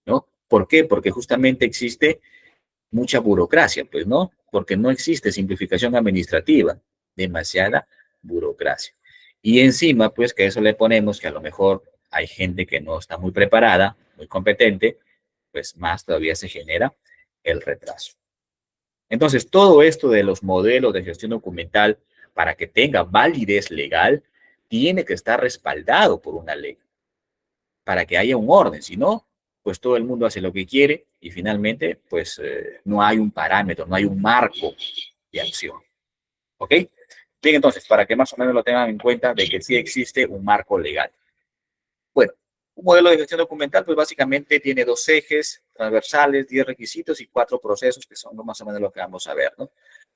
¿no? ¿Por qué? Porque justamente existe mucha burocracia, pues, ¿no? Porque no existe simplificación administrativa, demasiada burocracia. Y encima, pues, que a eso le ponemos que a lo mejor hay gente que no está muy preparada, muy competente, pues más todavía se genera el retraso. Entonces, todo esto de los modelos de gestión documental, para que tenga validez legal, tiene que estar respaldado por una ley, para que haya un orden. Si no, pues todo el mundo hace lo que quiere y finalmente, pues no hay un parámetro, no hay un marco de acción. ¿Ok? Bien, entonces, para que más o menos lo tengan en cuenta de que sí existe un marco legal. Bueno, un modelo de gestión documental, pues básicamente tiene dos ejes transversales, 10 requisitos y 4 procesos, que son más o menos lo que vamos a ver, ¿no?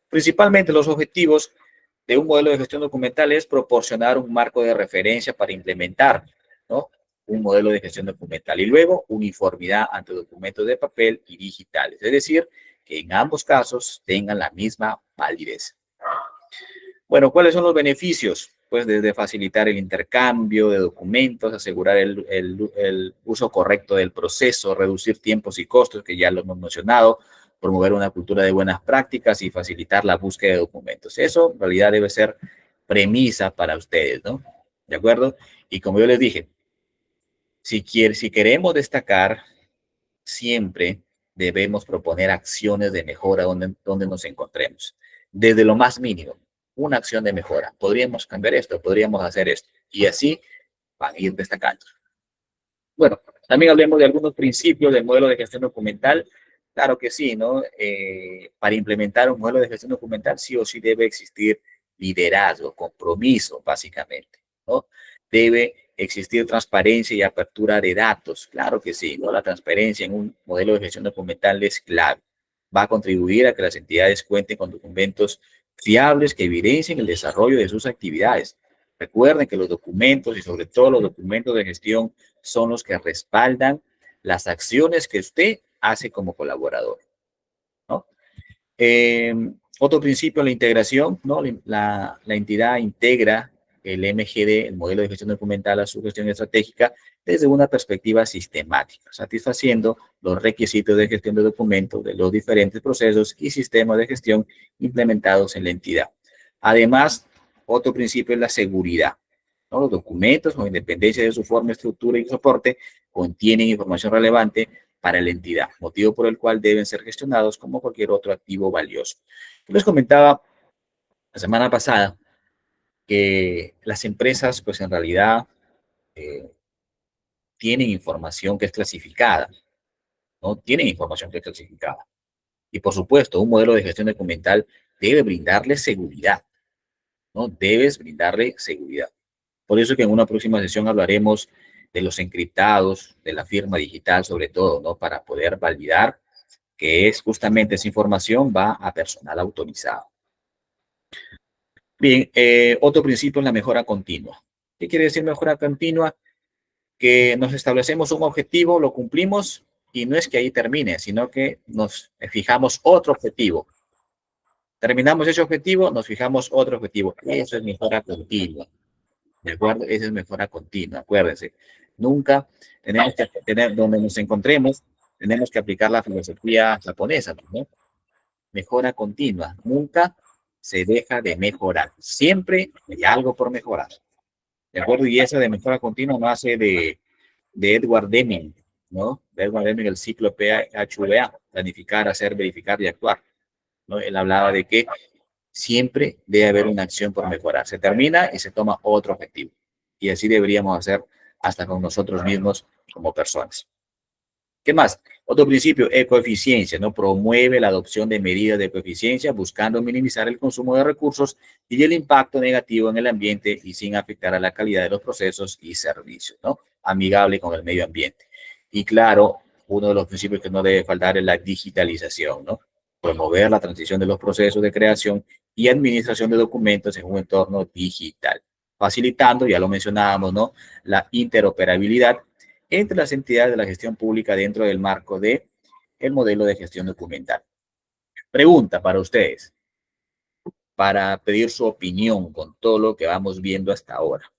Principalmente los objetivos de un modelo de gestión documental es proporcionar un marco de referencia para implementar, ¿no?, un modelo de gestión documental y luego uniformidad ante documentos de papel y digitales. Es decir, que en ambos casos tengan la misma validez. Bueno, ¿cuáles son los beneficios? Pues desde facilitar el intercambio de documentos, asegurar el uso correcto del proceso, reducir tiempos y costos, que ya lo hemos mencionado, promover una cultura de buenas prácticas y facilitar la búsqueda de documentos. Eso en realidad debe ser premisa para ustedes, ¿no? ¿De acuerdo? Y como yo les dije, si queremos destacar, siempre debemos proponer acciones de mejora donde nos encontremos. Desde lo más mínimo, una acción de mejora. Podríamos cambiar esto, podríamos hacer esto. Y así van a ir destacando. Bueno, también hablemos de algunos principios del modelo de gestión documental. Claro que sí, ¿no? Para implementar un modelo de gestión documental, sí o sí debe existir liderazgo, compromiso, básicamente, ¿no? Debe existir transparencia y apertura de datos. Claro que sí, ¿no? La transparencia en un modelo de gestión documental es clave. Va a contribuir a que las entidades cuenten con documentos fiables que evidencien el desarrollo de sus actividades. Recuerden que los documentos y sobre todo los documentos de gestión son los que respaldan las acciones que usted hace como colaborador, ¿no? Otro principio, la integración, ¿no? La entidad integra el MGD, el modelo de gestión documental, a su gestión estratégica desde una perspectiva sistemática, satisfaciendo los requisitos de gestión de documentos de los diferentes procesos y sistemas de gestión implementados en la entidad. Además, otro principio es la seguridad, ¿no? Los documentos, con independencia de su forma, estructura y soporte, contienen información relevante para la entidad, motivo por el cual deben ser gestionados como cualquier otro activo valioso. Yo les comentaba la semana pasada que las empresas, pues en realidad, eh, tienen información que es clasificada, ¿no? Tienen información que es clasificada. Y por supuesto, un modelo de gestión documental debe brindarle seguridad, ¿no? Debes brindarle seguridad. Por eso que en una próxima sesión hablaremos de los encriptados, de la firma digital sobre todo, ¿no? Para poder validar que es justamente esa información va a personal autorizado. Bien, otro principio es la mejora continua. ¿Qué quiere decir mejora continua? Que nos establecemos un objetivo, lo cumplimos y no es que ahí termine, sino que nos fijamos otro objetivo. Terminamos ese objetivo, nos fijamos otro objetivo. Eso es mejora continua. ¿De acuerdo? Esa es mejora continua, acuérdense. Nunca tenemos que tener, donde nos encontremos, tenemos que aplicar la filosofía japonesa, ¿no? Mejora continua. Nunca se deja de mejorar. Siempre hay algo por mejorar. ¿De acuerdo? Y esa de mejora continua nace de Edward Deming, ¿no? De Edward Deming, el ciclo PHVA, planificar, hacer, verificar y actuar, ¿no? Él hablaba de que siempre debe haber una acción por mejorar. Se termina y se toma otro objetivo. Y así deberíamos hacer hasta con nosotros mismos como personas. ¿Qué más? Otro principio, ecoeficiencia, ¿no? Promueve la adopción de medidas de ecoeficiencia buscando minimizar el consumo de recursos y el impacto negativo en el ambiente y sin afectar a la calidad de los procesos y servicios, ¿no? Amigable con el medio ambiente. Y claro, uno de los principios que no debe faltar es la digitalización, ¿no? Promover la transición de los procesos de creación y administración de documentos en un entorno digital, facilitando, ya lo mencionábamos, ¿no? La interoperabilidad entre las entidades de la gestión pública dentro del marco de el modelo de gestión documental. Pregunta para ustedes, para pedir su opinión con todo lo que vamos viendo hasta ahora.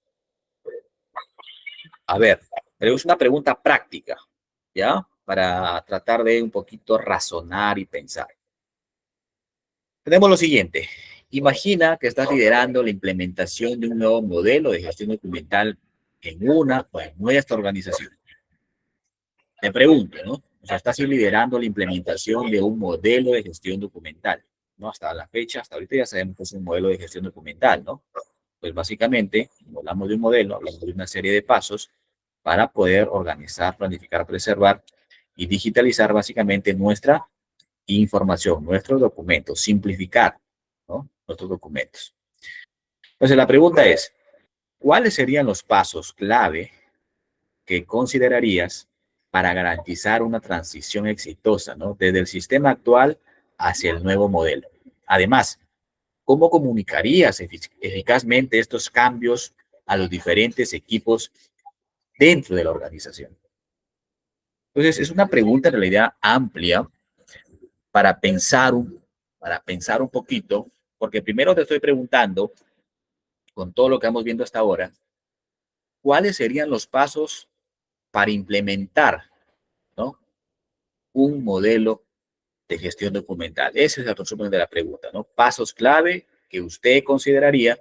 A ver, es una pregunta práctica, ¿ya? Para tratar de un poquito razonar y pensar. Tenemos lo siguiente. Imagina que estás liderando la implementación de un nuevo modelo de gestión documental en una o en nuestra organización. Te pregunto, ¿no? O sea, estás liderando la implementación de un modelo de gestión documental, ¿no? Hasta la fecha, hasta ahorita ya sabemos que es un modelo de gestión documental, ¿no? Pues básicamente, cuando hablamos de un modelo, hablamos de una serie de pasos para poder organizar, planificar, preservar y digitalizar básicamente nuestra información, nuestros documentos, simplificar, ¿no? Nuestros documentos. Entonces, la pregunta es, ¿cuáles serían los pasos clave que considerarías para garantizar una transición exitosa, ¿no? Desde el sistema actual hacia el nuevo modelo? Además, ¿cómo comunicarías eficazmente estos cambios a los diferentes equipos dentro de la organización? Entonces, es una pregunta en realidad amplia para pensar un poquito, porque primero te estoy preguntando, con todo lo que vamos viendo hasta ahora, ¿cuáles serían los pasos para implementar, ¿no? Un modelo de gestión documental? Ese es el resumen de la pregunta, ¿no? Pasos clave que usted consideraría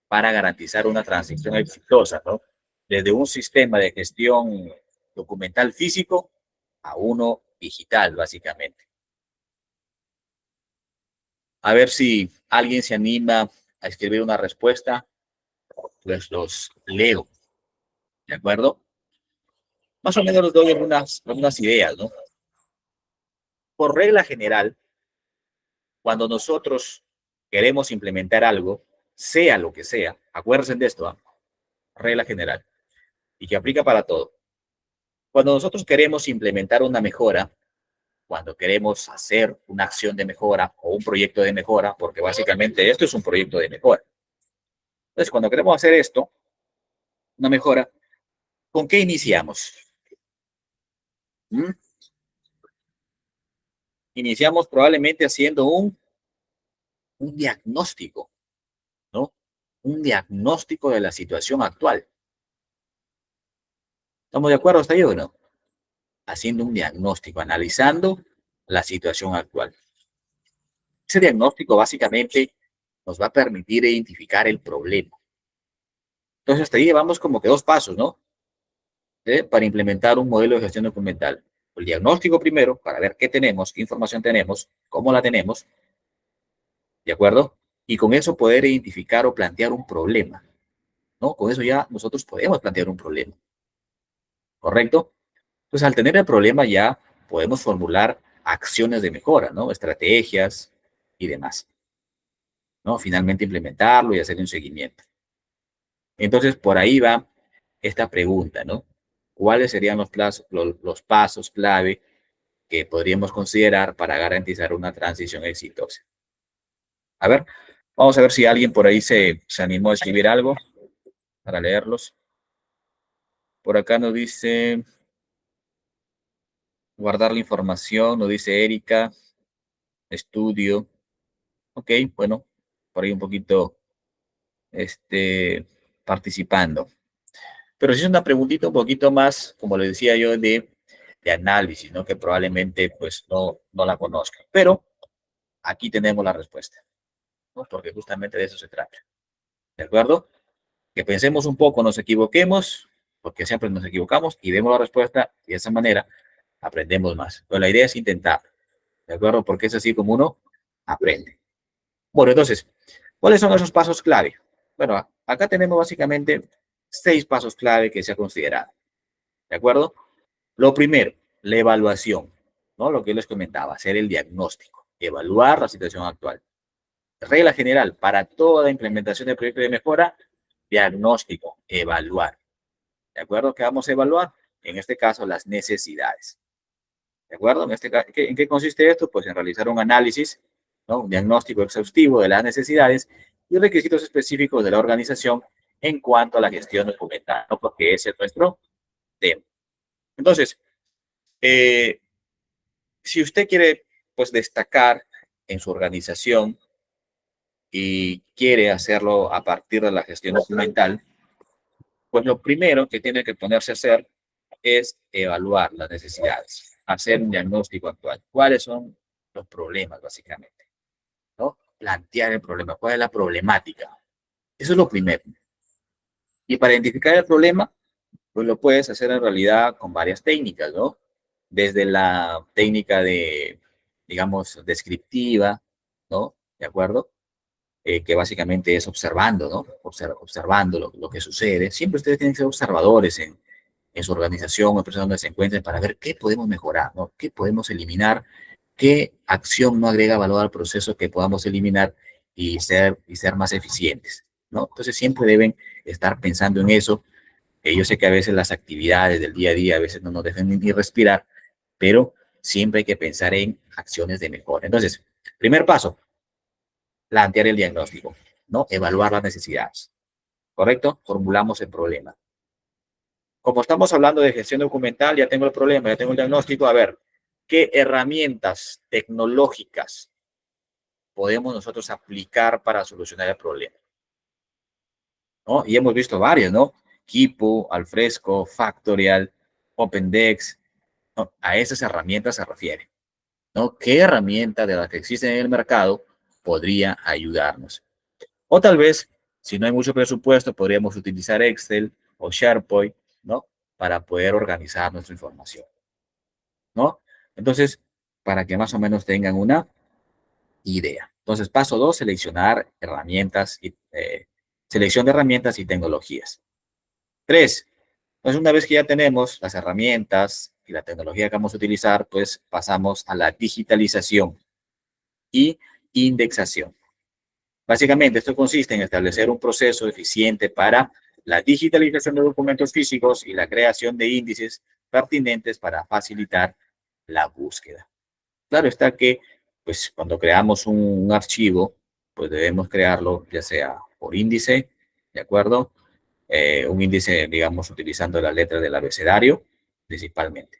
para garantizar una transición exitosa, ¿no? Desde un sistema de gestión documental físico a uno digital, básicamente. A ver si alguien se anima a escribir una respuesta, pues los leo, ¿de acuerdo? Más o menos les doy algunas ideas, ¿no? Por regla general, cuando nosotros queremos implementar algo, sea lo que sea, acuérdense de esto, ¿eh? Regla general, y que aplica para todo. Cuando nosotros queremos implementar una mejora, cuando queremos hacer una acción de mejora o un proyecto de mejora, porque básicamente esto es un proyecto de mejora. Entonces, cuando queremos hacer esto, una mejora, ¿con qué iniciamos? ¿Mm? Iniciamos probablemente haciendo un diagnóstico, ¿no? Un diagnóstico de la situación actual. ¿Estamos de acuerdo hasta ahí o no? Haciendo un diagnóstico, analizando la situación actual. Ese diagnóstico básicamente nos va a permitir identificar el problema. Entonces, hasta ahí llevamos como que dos pasos, ¿no? Para implementar un modelo de gestión documental. El diagnóstico primero, para ver qué tenemos, qué información tenemos, cómo la tenemos, ¿de acuerdo? Y con eso poder identificar o plantear un problema, ¿no? Con eso ya nosotros podemos plantear un problema, ¿correcto? Pues al tener el problema ya podemos formular acciones de mejora, ¿no? Estrategias y demás, ¿no? Finalmente implementarlo y hacer un seguimiento. Entonces, por ahí va esta pregunta, ¿no? ¿Cuáles serían los pasos clave que podríamos considerar para garantizar una transición exitosa? A ver, vamos a ver si alguien por ahí se animó a escribir algo para leerlos. Por acá nos dice guardar la información, nos dice Erika, estudio. Ok, bueno, por ahí un poquito participando. Pero sí es una preguntita un poquito más, como le decía yo, de análisis, ¿no? Que probablemente pues no la conozcan. Pero aquí tenemos la respuesta, ¿no? Porque justamente de eso se trata. ¿De acuerdo? Que pensemos un poco, nos equivoquemos, porque siempre nos equivocamos y vemos la respuesta y de esa manera aprendemos más. Pero la idea es intentar, ¿de acuerdo? Porque es así como uno aprende. Bueno, entonces, ¿cuáles son esos pasos clave? Bueno, acá tenemos básicamente 6 pasos clave que se ha considerado, ¿de acuerdo? Lo primero, la evaluación, ¿no? Lo que yo les comentaba, hacer el diagnóstico, evaluar la situación actual. Regla general, para toda implementación de proyecto de mejora, diagnóstico, evaluar. ¿De acuerdo? ¿Qué vamos a evaluar? En este caso, las necesidades. ¿De acuerdo? ¿En qué consiste esto? Pues en realizar un análisis, ¿no? Un diagnóstico exhaustivo de las necesidades y requisitos específicos de la organización en cuanto a la gestión documental, ¿no? Porque ese es nuestro tema. Entonces, si usted quiere, pues, destacar en su organización y quiere hacerlo a partir de la gestión documental, pues lo primero que tiene que ponerse a hacer es evaluar las necesidades, hacer un diagnóstico actual. ¿Cuáles son los problemas, básicamente? ¿No? Plantear el problema. ¿Cuál es la problemática? Eso es lo primero. Y para identificar el problema, pues lo puedes hacer en realidad con varias técnicas, ¿no? Desde la técnica de, digamos, descriptiva, ¿no? ¿De acuerdo? Que básicamente es observando, ¿no? Observando lo que sucede. Siempre ustedes tienen que ser observadores en su organización o empresa donde se encuentren para ver qué podemos mejorar, ¿no? ¿Qué podemos eliminar? ¿Qué acción no agrega valor al proceso que podamos eliminar y ser más eficientes, ¿no? Entonces siempre deben estar pensando en eso. Yo sé que a veces las actividades del día a día a veces no nos dejan ni respirar, pero siempre hay que pensar en acciones de mejora. Entonces, primer paso, plantear el diagnóstico, ¿no? Evaluar las necesidades, ¿correcto? Formulamos el problema. Como estamos hablando de gestión documental, ya tengo el problema, ya tengo el diagnóstico. A ver, ¿qué herramientas tecnológicas podemos nosotros aplicar para solucionar el problema? ¿No? Y hemos visto varias, ¿no? Kipu, Alfresco, Factorial, OpenDex, ¿no? A esas herramientas se refiere, ¿no? ¿Qué herramienta de las que existen en el mercado podría ayudarnos? O tal vez, si no hay mucho presupuesto, podríamos utilizar Excel o SharePoint, ¿no? Para poder organizar nuestra información, ¿no? Entonces, para que más o menos tengan una idea. Entonces, paso 2, seleccionar herramientas y selección de herramientas y tecnologías. 3, pues una vez que ya tenemos las herramientas y la tecnología que vamos a utilizar, pues pasamos a la digitalización y indexación. Básicamente, esto consiste en establecer un proceso eficiente para la digitalización de documentos físicos y la creación de índices pertinentes para facilitar la búsqueda. Claro está que, pues, cuando creamos un archivo, pues debemos crearlo ya sea por índice, ¿de acuerdo? Un índice, digamos, utilizando la letra del abecedario, principalmente.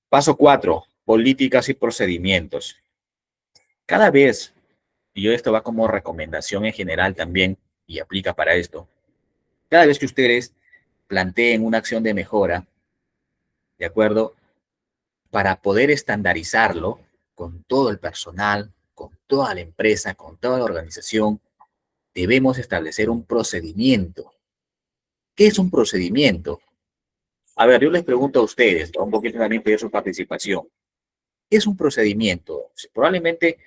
Paso 4, políticas y procedimientos. Cada vez, y esto va como recomendación en general también, y aplica para esto, cada vez que ustedes planteen una acción de mejora, ¿de acuerdo? Para poder estandarizarlo con todo el personal, con toda la empresa, con toda la organización, debemos establecer un procedimiento. ¿Qué es un procedimiento? A ver, yo les pregunto a ustedes, un poquito también pedir su participación. ¿Qué es un procedimiento? Probablemente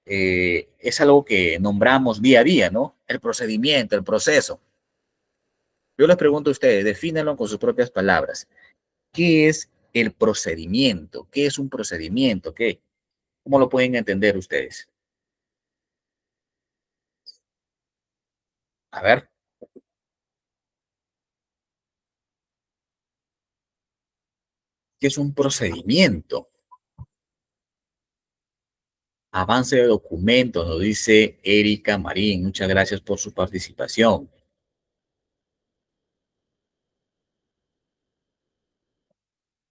es algo que nombramos día a día, ¿no? El procedimiento, el proceso. Yo les pregunto a ustedes, defínanlo con sus propias palabras. ¿Qué es el procedimiento? ¿Qué es un procedimiento? ¿Qué? ¿Cómo lo pueden entender ustedes? A ver, ¿qué es un procedimiento? Avance de documento, nos dice Erika Marín. Muchas gracias por su participación.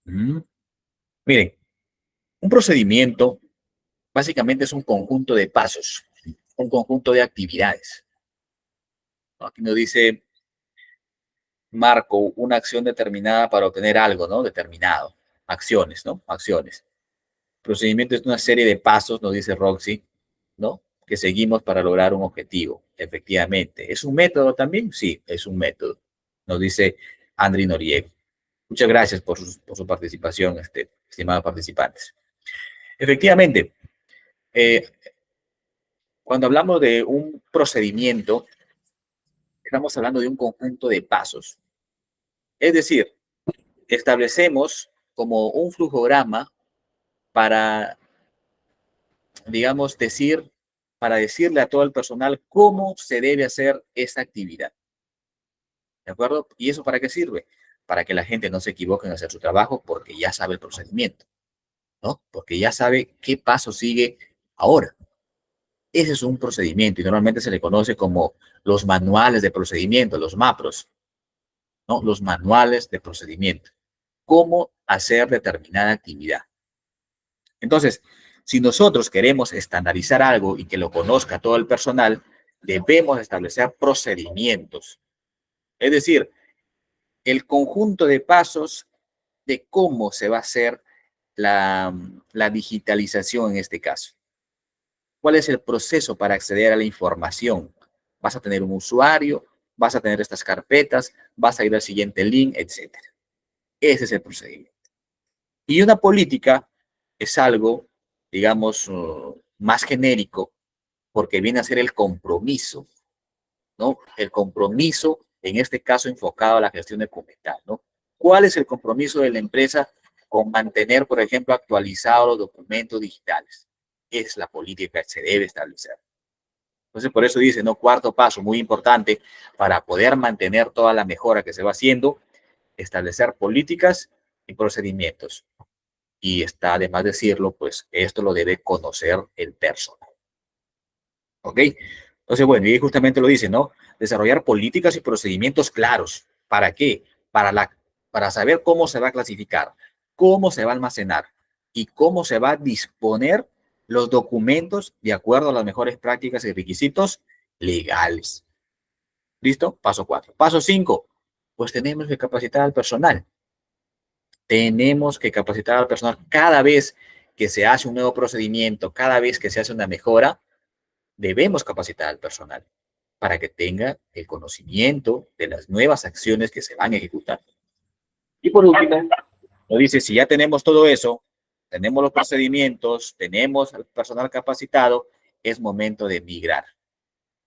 Mm. Miren, un procedimiento básicamente es un conjunto de pasos, un conjunto de actividades. Aquí nos dice Marco, una acción determinada para obtener algo, ¿no? Determinado. Acciones, ¿no? Acciones. Procedimiento es una serie de pasos, nos dice Roxy, ¿no? Que seguimos para lograr un objetivo. Efectivamente. ¿Es un método también? Sí, es un método. Nos dice Andri Noriega. Muchas gracias por su participación, estimados participantes. Efectivamente, eh, cuando hablamos de un procedimiento, estamos hablando de un conjunto de pasos. Es decir, establecemos como un flujograma para, digamos, para decirle a todo el personal cómo se debe hacer esa actividad. ¿De acuerdo? ¿Y eso para qué sirve? Para que la gente no se equivoque en hacer su trabajo porque ya sabe el procedimiento, ¿no? Porque ya sabe qué paso sigue ahora. Ese es un procedimiento y normalmente se le conoce como los manuales de procedimiento, los MAPROS, ¿no? Los manuales de procedimiento. Cómo hacer determinada actividad. Entonces, si nosotros queremos estandarizar algo y que lo conozca todo el personal, debemos establecer procedimientos. Es decir, el conjunto de pasos de cómo se va a hacer la digitalización en este caso. ¿Cuál es el proceso para acceder a la información? Vas a tener un usuario, vas a tener estas carpetas, vas a ir al siguiente link, etc. Ese es el procedimiento. Y una política es algo, digamos, más genérico, porque viene a ser el compromiso, ¿no? El compromiso, en este caso, enfocado a la gestión documental, ¿no? ¿Cuál es el compromiso de la empresa con mantener, por ejemplo, actualizados los documentos digitales? Es la política que se debe establecer. Entonces, por eso dice, ¿no? Cuarto paso, muy importante, para poder mantener toda la mejora que se va haciendo, establecer políticas y procedimientos. Y está de más decirlo, pues esto lo debe conocer el personal. ¿Ok? Entonces, bueno, y justamente lo dice, ¿no? Desarrollar políticas y procedimientos claros. ¿Para qué? Para saber cómo se va a clasificar, cómo se va a almacenar y cómo se va a disponer los documentos de acuerdo a las mejores prácticas y requisitos legales. ¿Listo? Paso 4. Paso 5. Pues tenemos que capacitar al personal. Tenemos que capacitar al personal cada vez que se hace un nuevo procedimiento, cada vez que se hace una mejora, debemos capacitar al personal para que tenga el conocimiento de las nuevas acciones que se van a ejecutar. Y por último, nos dice, si ya tenemos todo eso, tenemos los procedimientos, tenemos al personal capacitado, es momento de migrar.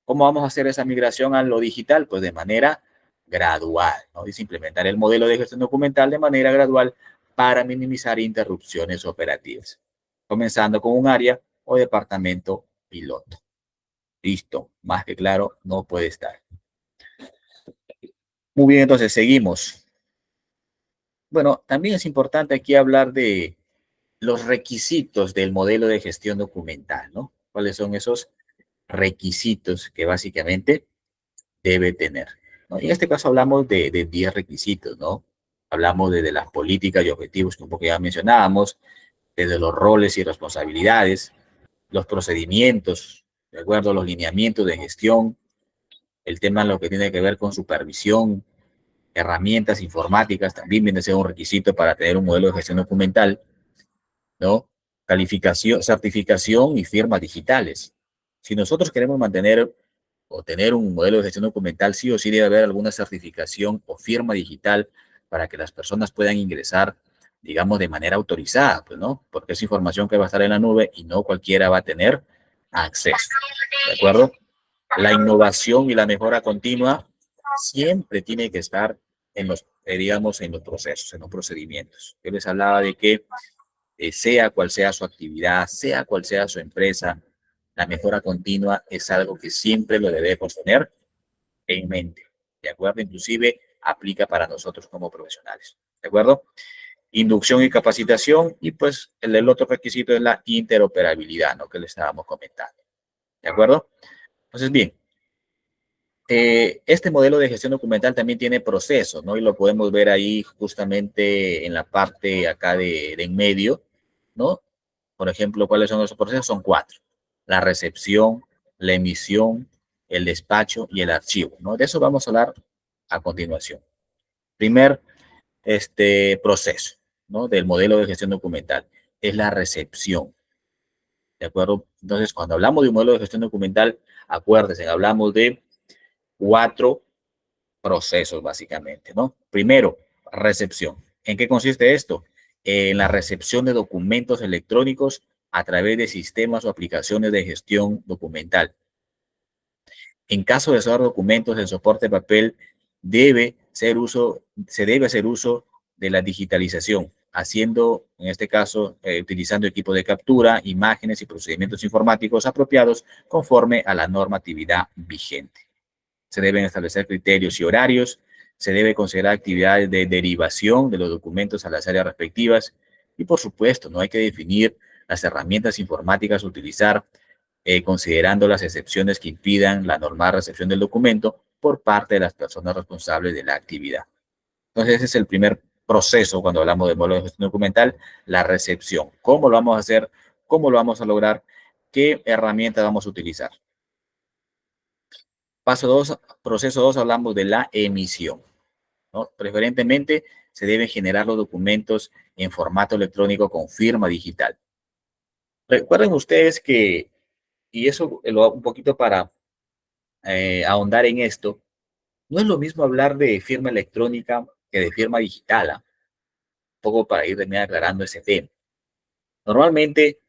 ¿Cómo vamos a hacer esa migración a lo digital? Pues de manera gradual, ¿no? Dice implementar el modelo de gestión documental de manera gradual para minimizar interrupciones operativas, comenzando con un área o departamento piloto. Listo, más que claro, no puede estar. Muy bien, entonces seguimos. Bueno, también es importante aquí hablar de los requisitos del modelo de gestión documental, ¿no? ¿Cuáles son esos requisitos que básicamente debe tener? ¿No? Y en este caso hablamos de 10 requisitos, ¿no? Hablamos de las políticas y objetivos que un poco ya mencionábamos, desde los roles y responsabilidades, los procedimientos, de acuerdo a los lineamientos de gestión, el tema lo que tiene que ver con supervisión, herramientas informáticas, también viene a ser un requisito para tener un modelo de gestión documental, ¿no? Calificación, certificación y firmas digitales. Si nosotros queremos mantener o tener un modelo de gestión documental, sí o sí debe haber alguna certificación o firma digital para que las personas puedan ingresar, digamos, de manera autorizada, pues, ¿no? Porque es información que va a estar en la nube y no cualquiera va a tener acceso, ¿de acuerdo? La innovación y la mejora continua siempre tiene que estar en los, digamos, en los procesos, en los procedimientos. Yo les hablaba de que sea cual sea su actividad, sea cual sea su empresa, la mejora continua es algo que siempre lo debemos tener en mente, ¿de acuerdo? Inclusive aplica para nosotros como profesionales, ¿de acuerdo? Inducción y capacitación, y pues el otro requisito es la interoperabilidad, ¿no? Que le estábamos comentando, ¿de acuerdo? Entonces, bien, este modelo de gestión documental también tiene procesos, ¿no? Y lo podemos ver ahí justamente en la parte acá de en medio, ¿no? Por ejemplo, ¿cuáles son esos procesos? Son 4. La recepción, la emisión, el despacho y el archivo, ¿no? De eso vamos a hablar a continuación. Primer proceso, ¿no? Del modelo de gestión documental es la recepción, ¿de acuerdo? Entonces, cuando hablamos de un modelo de gestión documental, acuérdense, hablamos de 4 procesos básicamente, ¿no? Primero, recepción. ¿En qué consiste esto? En la recepción de documentos electrónicos a través de sistemas o aplicaciones de gestión documental. En caso de usar documentos en soporte de papel, se debe hacer uso de la digitalización, haciendo, en este caso, utilizando equipos de captura, imágenes y procedimientos informáticos apropiados conforme a la normatividad vigente. Se deben establecer criterios y horarios, se debe considerar actividades de derivación de los documentos a las áreas respectivas y, por supuesto, no hay que definir las herramientas informáticas a utilizar, considerando las excepciones que impidan la normal recepción del documento por parte de las personas responsables de la actividad. Entonces, ese es el primer proceso cuando hablamos de modelo de gestión documental, la recepción. ¿Cómo lo vamos a hacer? ¿Cómo lo vamos a lograr? ¿Qué herramientas vamos a utilizar? Paso 2, proceso 2, hablamos de la emisión, ¿no? Preferentemente se deben generar los documentos en formato electrónico con firma digital. Recuerden ustedes que, y eso lo hago un poquito para ahondar en esto, No es lo mismo hablar de firma electrónica que de firma digital, ¿ah? Un poco para ir también aclarando ese tema. Normalmente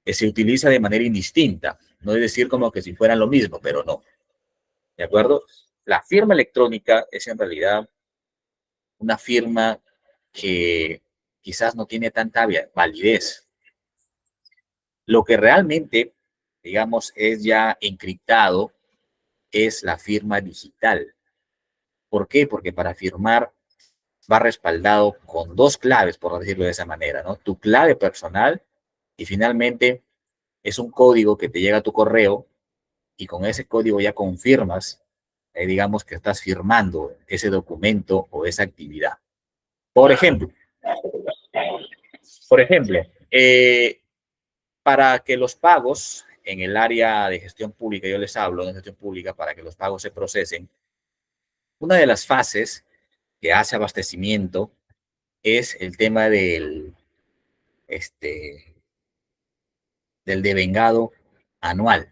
se utiliza de manera indistinta, no es decir como que si fueran lo mismo, pero no, ¿de acuerdo? La firma electrónica es en realidad una firma que quizás no tiene tanta validez. Lo que realmente, digamos, es ya encriptado es la firma digital. ¿Por qué? Porque para firmar va respaldado con dos claves, por decirlo de esa manera, ¿no? Tu clave personal y finalmente es un código que te llega a tu correo y con ese código ya confirmas, digamos, que estás firmando ese documento o esa actividad. Por ejemplo, por ejemplo, para que los pagos en el área de gestión pública, yo les hablo de gestión pública, para que los pagos se procesen, una de las fases que hace abastecimiento es el tema este, del devengado anual,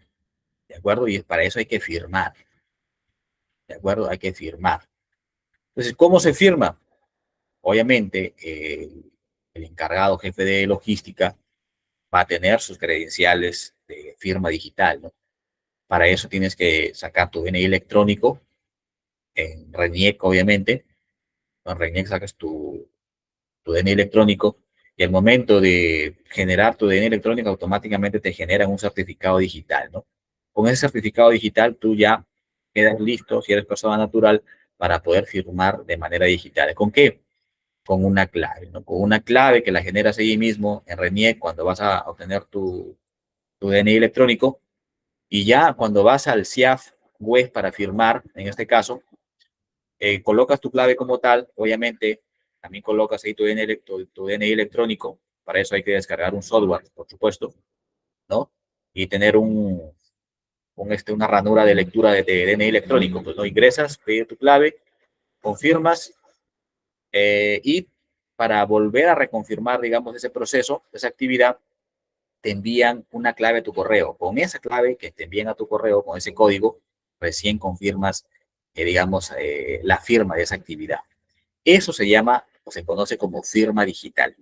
¿de acuerdo? Y para eso hay que firmar, ¿de acuerdo? Hay que firmar. Entonces, ¿cómo se firma? Obviamente, el encargado jefe de logística va a tener sus credenciales de firma digital, ¿no? Para eso tienes que sacar tu DNI electrónico en RENIEC, obviamente. En RENIEC sacas tu DNI electrónico y al momento de generar tu DNI electrónico automáticamente te generan un certificado digital, ¿no? Con ese certificado digital tú ya quedas listo, si eres persona natural, para poder firmar de manera digital. ¿Con qué? Con una clave, ¿no? Con una clave que la generas allí mismo en RENIEC cuando vas a obtener tu DNI electrónico y ya cuando vas al CIAF web para firmar, en este caso, colocas tu clave como tal, obviamente también colocas ahí tu DNI electrónico, para eso hay que descargar un software, por supuesto, ¿no? Y tener una ranura de lectura de DNI electrónico, pues no ingresas, pides tu clave, confirmas y para volver a reconfirmar, digamos, ese proceso, esa actividad, te envían una clave a tu correo. Con esa clave que te envían a tu correo, con ese código, recién confirmas, digamos, la firma de esa actividad. Eso se llama o se conoce como firma digital.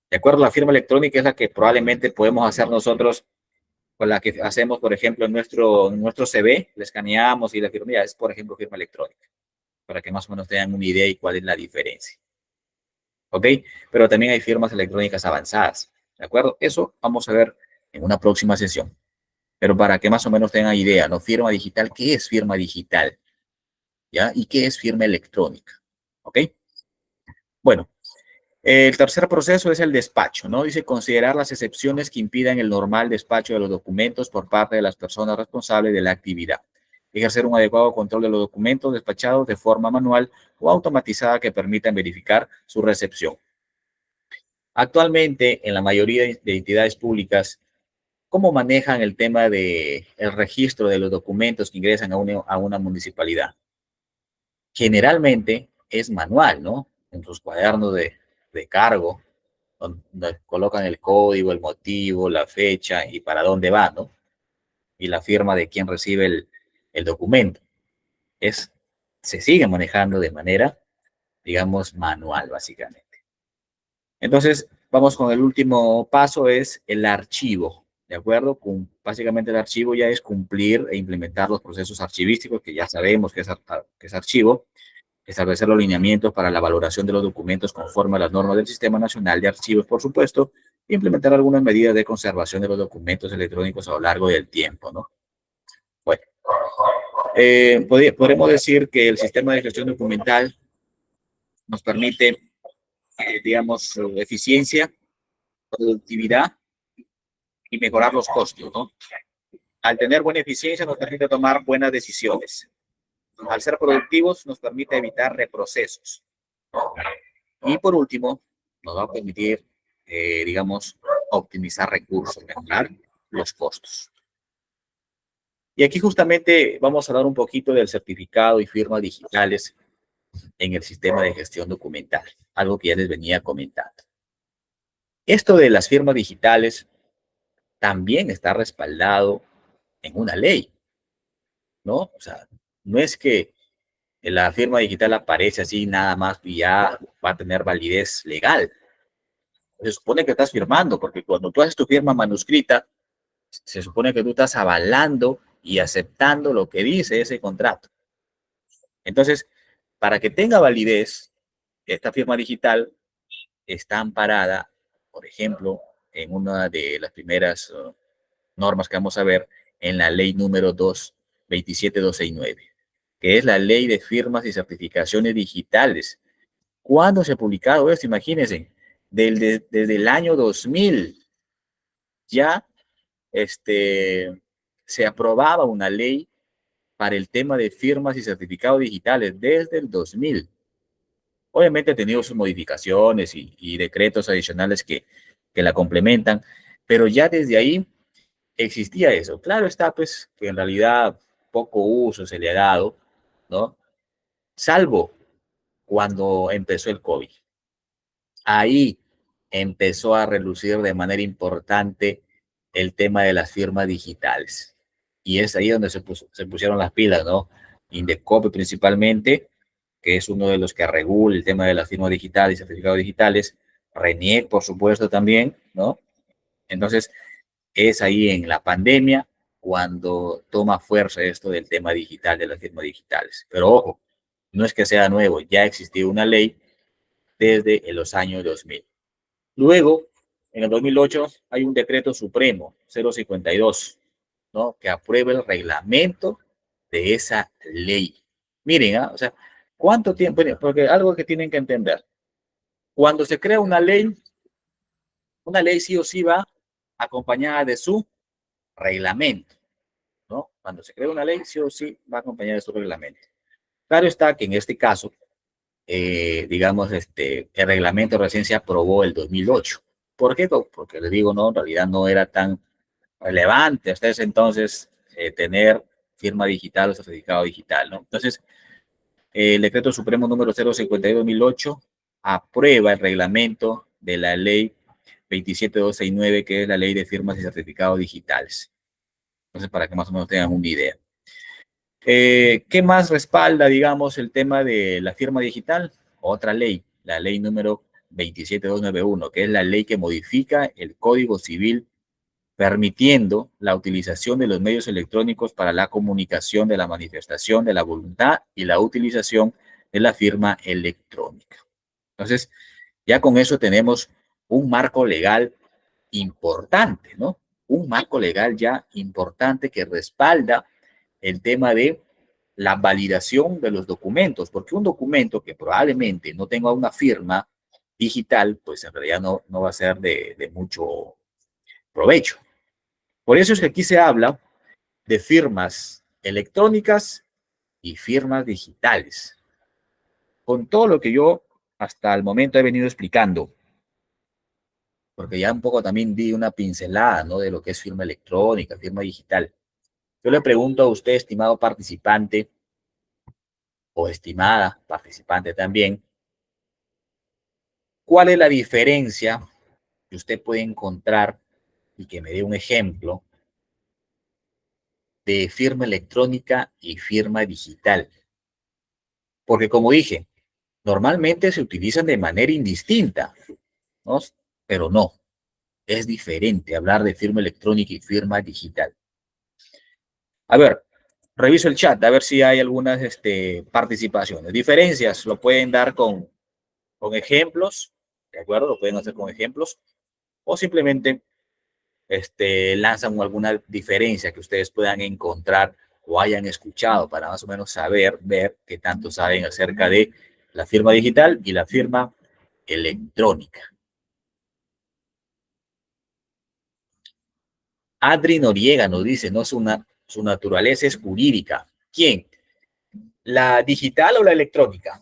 De acuerdo, la firma electrónica es la que probablemente podemos hacer nosotros, con la que hacemos, por ejemplo, en nuestro CV, le escaneamos y la firma ya es, por ejemplo, firma electrónica, para que más o menos tengan una idea y cuál es la diferencia. ¿Ok? Pero también hay firmas electrónicas avanzadas. ¿De acuerdo? Eso vamos a ver en una próxima sesión. Pero para que más o menos tengan idea, ¿no? Firma digital, ¿qué es firma digital? ¿Ya? ¿Y qué es firma electrónica? ¿Ok? Bueno, el tercer proceso es el despacho, ¿no? Dice considerar las excepciones que impidan el normal despacho de los documentos por parte de las personas responsables de la actividad. Ejercer un adecuado control de los documentos despachados de forma manual o automatizada que permitan verificar su recepción. Actualmente, en la mayoría de entidades públicas, ¿cómo manejan el tema del registro de los documentos que ingresan a una municipalidad? Generalmente es manual, ¿no? En sus cuadernos de cargo, donde colocan el código, el motivo, la fecha y para dónde va, ¿no? Y la firma de quien recibe el documento. Se sigue manejando de manera, digamos, manual, básicamente. Entonces, vamos con el último paso, es el archivo, ¿de acuerdo? Básicamente el archivo ya es cumplir e implementar los procesos archivísticos, que ya sabemos que es archivo, establecer los lineamientos para la valoración de los documentos conforme a las normas del Sistema Nacional de Archivos, por supuesto, e implementar algunas medidas de conservación de los documentos electrónicos a lo largo del tiempo, ¿no? Bueno, podremos decir que el sistema de gestión documental nos permite, digamos, eficiencia, productividad y mejorar los costos, ¿no? Al tener buena eficiencia nos permite tomar buenas decisiones. Al ser productivos nos permite evitar reprocesos. Y por último, nos va a permitir, digamos, optimizar recursos, mejorar los costos. Y aquí justamente vamos a hablar un poquito del certificado y firmas digitales en el sistema de gestión documental, algo que ya les venía comentando. Esto de las firmas digitales también está respaldado en una ley, ¿no? O sea, no es que la firma digital aparece así nada más y ya va a tener validez legal. Se supone que estás firmando, porque cuando tú haces tu firma manuscrita, se supone que tú estás avalando y aceptando lo que dice ese contrato. Entonces, para que tenga validez, esta firma digital está amparada, por ejemplo, en una de las primeras normas que vamos a ver, en la ley número 27269, que es la ley de firmas y certificaciones digitales. ¿Cuándo se ha publicado esto? Imagínense, desde el año 2000 ya se aprobaba una ley para el tema de firmas y certificados digitales desde el 2000. Obviamente ha tenido sus modificaciones y decretos adicionales que la complementan, pero ya desde ahí existía eso. Claro está, pues, que en realidad poco uso se le ha dado, ¿no? Salvo cuando empezó el COVID. Ahí empezó a relucir de manera importante el tema de las firmas digitales. Y es ahí donde se pusieron las pilas, ¿no? Indecopi principalmente, que es uno de los que regula el tema de las firmas digitales y certificados digitales. RENIEC, por supuesto, también, ¿no? Entonces, es ahí en la pandemia cuando toma fuerza esto del tema digital, de las firmas digitales. Pero ojo, no es que sea nuevo, ya existía una ley desde los años 2000. Luego, en el 2008, hay un decreto supremo 052, ¿no? Que aprueba el reglamento de esa ley. Miren, ¿ah? O sea, ¿cuánto tiempo? Porque algo que tienen que entender. Cuando se crea una ley sí o sí va acompañada de su reglamento, ¿no? Cuando se crea una ley sí o sí va acompañada de su reglamento. Claro está que en este caso, digamos, el reglamento recién se aprobó el 2008. ¿Por qué? Porque les digo, no, en realidad no era tan relevante hasta ese entonces tener firma digital o certificado digital, ¿no? Entonces, el decreto supremo número 052-2008 aprueba el reglamento de la ley 27269, que es la ley de firmas y certificados digitales. Entonces, para que más o menos tengan una idea. ¿Qué más respalda, digamos, el tema de la firma digital? Otra ley, la ley número 27291, que es la ley que modifica el Código Civil permitiendo la utilización de los medios electrónicos para la comunicación de la manifestación de la voluntad y la utilización de la firma electrónica. Entonces, ya con eso tenemos un marco legal importante, ¿no? Un marco legal ya importante que respalda el tema de la validación de los documentos, porque un documento que probablemente no tenga una firma digital, pues en realidad no va a ser de mucho provecho. Por eso es que aquí se habla de firmas electrónicas y firmas digitales. Con todo lo que yo hasta el momento he venido explicando, porque ya un poco también di una pincelada, ¿no? De lo que es firma electrónica, firma digital. Yo le pregunto a usted, estimado participante o estimada participante también, ¿cuál es la diferencia que usted puede encontrar y que me dé un ejemplo de firma electrónica y firma digital? Porque como dije, normalmente se utilizan de manera indistinta, ¿no? Pero no, es diferente hablar de firma electrónica y firma digital. A ver, reviso el chat a ver si hay algunas participaciones. Diferencias lo pueden dar con ejemplos, ¿de acuerdo? Lo pueden hacer con ejemplos o simplemente lanzan alguna diferencia que ustedes puedan encontrar o hayan escuchado para más o menos saber, ver qué tanto saben acerca de la firma digital y la firma electrónica. Adri Noriega nos dice, no, su naturaleza es jurídica. ¿Quién? ¿La digital o la electrónica?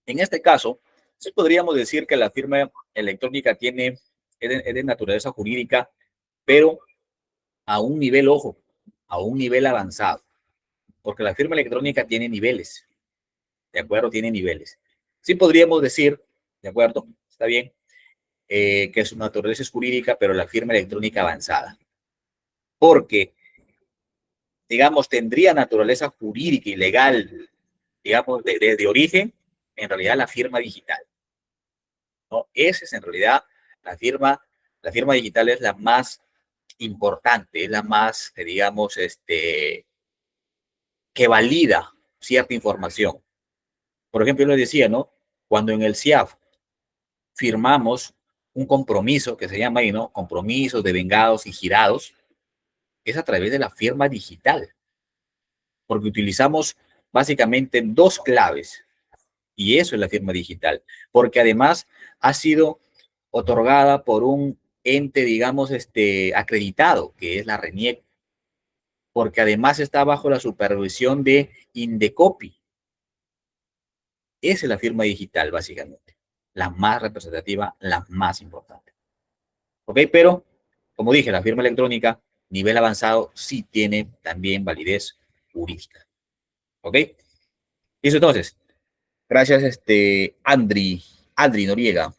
En este caso, sí podríamos decir que la firma electrónica es de naturaleza jurídica, pero a un nivel, ojo, a un nivel avanzado, porque la firma electrónica tiene niveles, ¿de acuerdo? Tiene niveles. Sí podríamos decir ¿de acuerdo? Está bien, que su naturaleza es jurídica, pero la firma electrónica avanzada. Porque, digamos, tendría naturaleza jurídica y legal, digamos, de origen, en realidad la firma digital, ¿no? Esa es en realidad la la firma digital es la más importante, es la más, digamos, que valida cierta información. Por ejemplo, yo les decía, ¿no? Cuando en el CIAF firmamos un compromiso que se llama ahí, ¿no? Compromisos devengados y girados, es a través de la firma digital, porque utilizamos básicamente dos claves y eso es la firma digital, porque además ha sido otorgada por un ente, digamos, acreditado, que es la RENIEC, porque además está bajo la supervisión de Indecopi. Esa es la firma digital, básicamente, la más representativa, la más importante. ¿Ok? Pero, como dije, la firma electrónica, nivel avanzado, sí tiene también validez jurídica. ¿Ok? Listo, entonces. Gracias, Andri Noriega.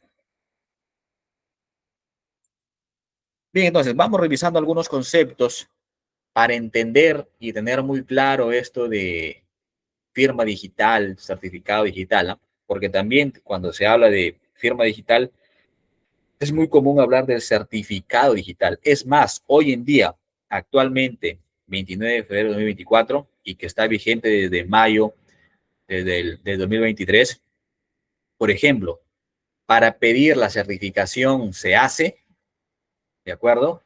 Bien, entonces, vamos revisando algunos conceptos para entender y tener muy claro esto de firma digital, certificado digital, ¿no? Porque también cuando se habla de firma digital, es muy común hablar del certificado digital. Es más, hoy en día, actualmente, 29 de febrero de 2024, y que está vigente desde mayo del 2023, por ejemplo, para pedir la certificación se hace, ¿de acuerdo?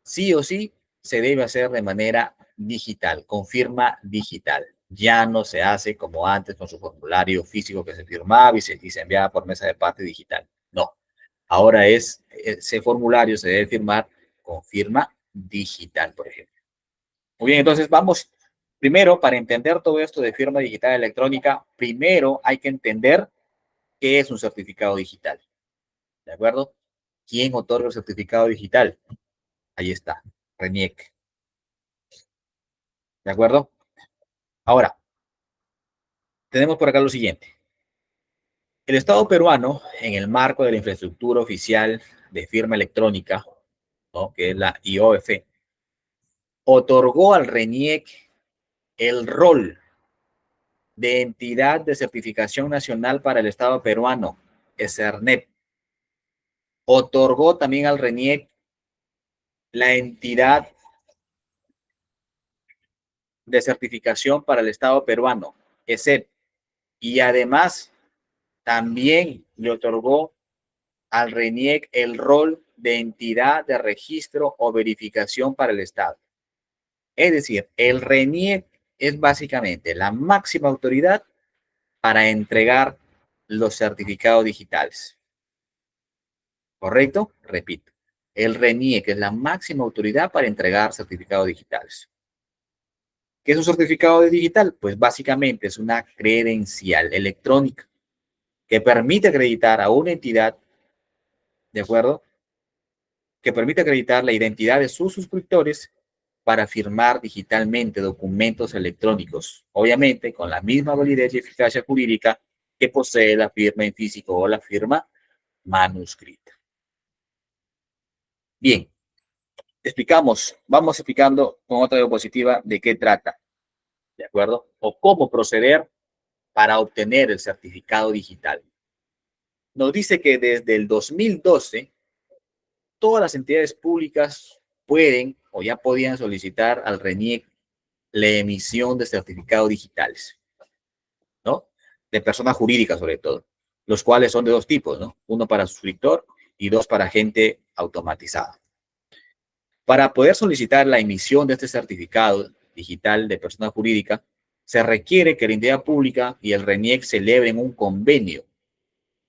Sí o sí se debe hacer de manera digital, con firma digital. Ya no se hace como antes con su formulario físico que se firmaba y se enviaba por mesa de parte digital. No, ahora ese formulario se debe firmar con firma digital, por ejemplo. Muy bien, entonces vamos, primero, para entender todo esto de firma digital electrónica, primero hay que entender qué es un certificado digital, ¿de acuerdo? ¿Quién otorga el certificado digital? Ahí está, RENIEC, ¿de acuerdo? Ahora, tenemos por acá lo siguiente. El Estado peruano, en el marco de la infraestructura oficial de firma electrónica, ¿no? Que es la IOF, otorgó al RENIEC el rol de entidad de certificación nacional para el Estado peruano, ESERNEP. Otorgó también al RENIEC la entidad de certificación para el Estado peruano, ESEP. Y además, también le otorgó al RENIEC el rol de entidad de registro o verificación para el Estado. Es decir, el RENIEC es básicamente la máxima autoridad para entregar los certificados digitales. ¿Correcto? Repito, el RENIEC es la máxima autoridad para entregar certificados digitales. ¿Qué es un certificado digital? Pues básicamente es una credencial electrónica que permite acreditar a una entidad, ¿de acuerdo? Que permite acreditar la identidad de sus suscriptores para firmar digitalmente documentos electrónicos, obviamente con la misma validez y eficacia jurídica que posee la firma en físico o la firma manuscrita. Bien, vamos explicando con otra diapositiva de qué trata, ¿de acuerdo? O cómo proceder para obtener el certificado digital. Nos dice que desde el 2012, todas las entidades públicas pueden o ya podían solicitar al RENIEC la emisión de certificados digitales, ¿no? De personas jurídicas sobre todo, los cuales son de dos tipos, ¿no? Uno para suscriptor y dos para gente automatizada. Para poder solicitar la emisión de este certificado digital de persona jurídica, se requiere que la entidad pública y el RENIEC celebren un convenio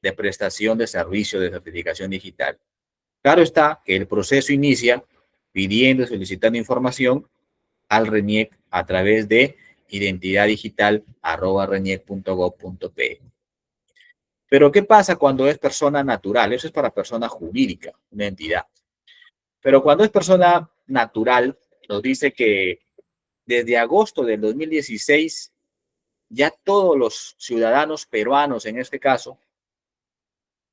de prestación de servicio de certificación digital. Claro está que el proceso inicia pidiendo y solicitando información al RENIEC a través de identidaddigital@reniec.gov.pe. Pero ¿qué pasa cuando es persona natural? Eso es para persona jurídica, una entidad. Pero cuando es persona natural, nos dice que desde agosto del 2016, ya todos los ciudadanos peruanos, en este caso,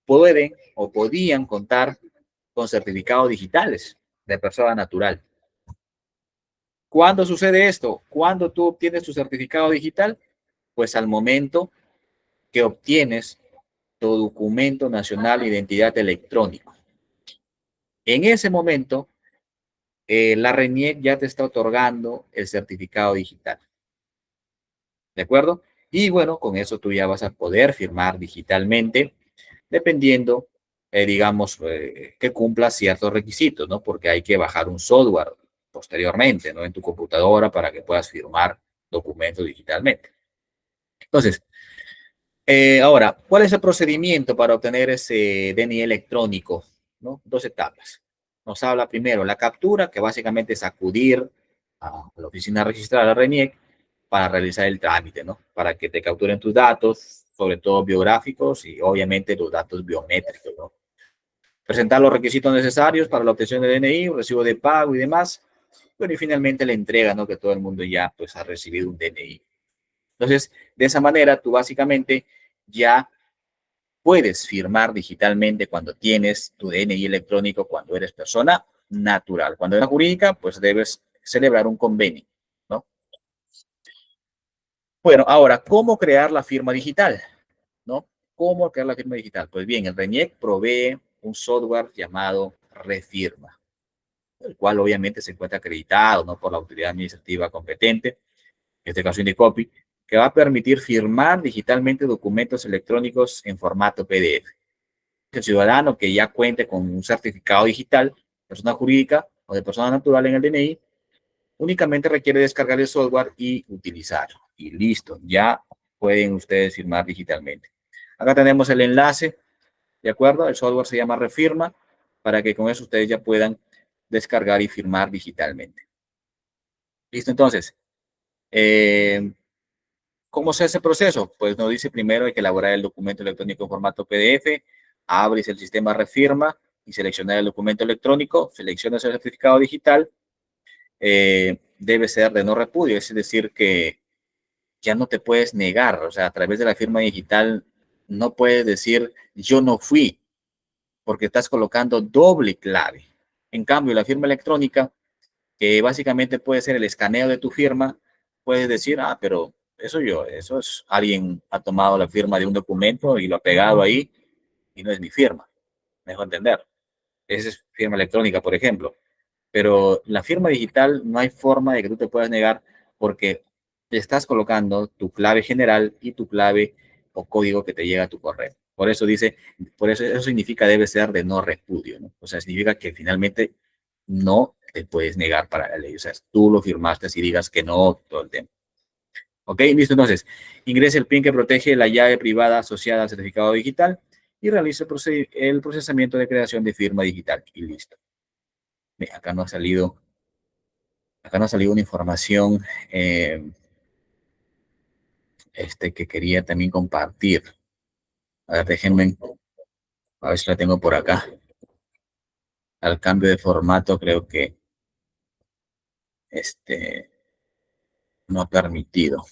pueden o podían contar con certificados digitales de persona natural. ¿Cuándo sucede esto? ¿Cuándo tú obtienes tu certificado digital? Pues al momento que obtienes tu documento nacional de identidad electrónico. En ese momento, la RENIEC ya te está otorgando el certificado digital. ¿De acuerdo? Y bueno, con eso tú ya vas a poder firmar digitalmente, dependiendo, digamos, que cumpla ciertos requisitos, ¿no? Porque hay que bajar un software posteriormente, ¿no? En tu computadora para que puedas firmar documentos digitalmente. Entonces, ahora, ¿cuál es el procedimiento para obtener ese DNI electrónico? ¿No? Dos etapas. Nos habla primero la captura, que básicamente es acudir a la oficina registrada de la RENIEC para realizar el trámite, ¿no? Para que te capturen tus datos, sobre todo biográficos y obviamente los datos biométricos, ¿no? Presentar los requisitos necesarios para la obtención del DNI, un recibo de pago y demás. Bueno, y finalmente la entrega, ¿no? Que todo el mundo ya pues ha recibido un DNI. Entonces, de esa manera, tú básicamente ya puedes firmar digitalmente cuando tienes tu DNI electrónico, cuando eres persona natural. Cuando eres jurídica, pues debes celebrar un convenio, ¿no? Bueno, ahora, ¿cómo crear la firma digital? ¿No? ¿Cómo crear la firma digital? Pues bien, el RENIEC provee un software llamado Refirma, el cual obviamente se encuentra acreditado, ¿no? Por la autoridad administrativa competente, en este caso Indicopy, que va a permitir firmar digitalmente documentos electrónicos en formato PDF. El ciudadano que ya cuente con un certificado digital, persona jurídica o de persona natural en el DNI, únicamente requiere descargar el software y utilizarlo. Y listo, ya pueden ustedes firmar digitalmente. Acá tenemos el enlace, ¿de acuerdo? El software se llama Refirma, para que con eso ustedes ya puedan descargar y firmar digitalmente. Listo, entonces, ¿cómo se hace el proceso? Pues nos dice primero hay que elaborar el documento electrónico en formato PDF, abres el sistema Refirma y seleccionar el documento electrónico, seleccionas el certificado digital, debe ser de no repudio, es decir, que ya no te puedes negar, o sea, a través de la firma digital no puedes decir yo no fui, porque estás colocando doble clave. En cambio, la firma electrónica, que básicamente puede ser el escaneo de tu firma, puedes decir, ah, pero eso es alguien ha tomado la firma de un documento y lo ha pegado ahí y no es mi firma. Me dejo entender. Esa es firma electrónica, por ejemplo. Pero la firma digital no hay forma de que tú te puedas negar porque te estás colocando tu clave general y tu clave o código que te llega a tu correo. Por eso dice, por eso eso significa debe ser de no repudio, ¿no? O sea, significa que finalmente no te puedes negar para la ley. O sea, tú lo firmaste si digas que no todo el tiempo. ¿Ok? Listo. Entonces, ingrese el PIN que protege la llave privada asociada al certificado digital y realice el procesamiento de creación de firma digital. Y listo. Acá no ha salido una información que quería también compartir. A ver, déjenme, a ver si la tengo por acá. Al cambio de formato creo que este no ha permitido.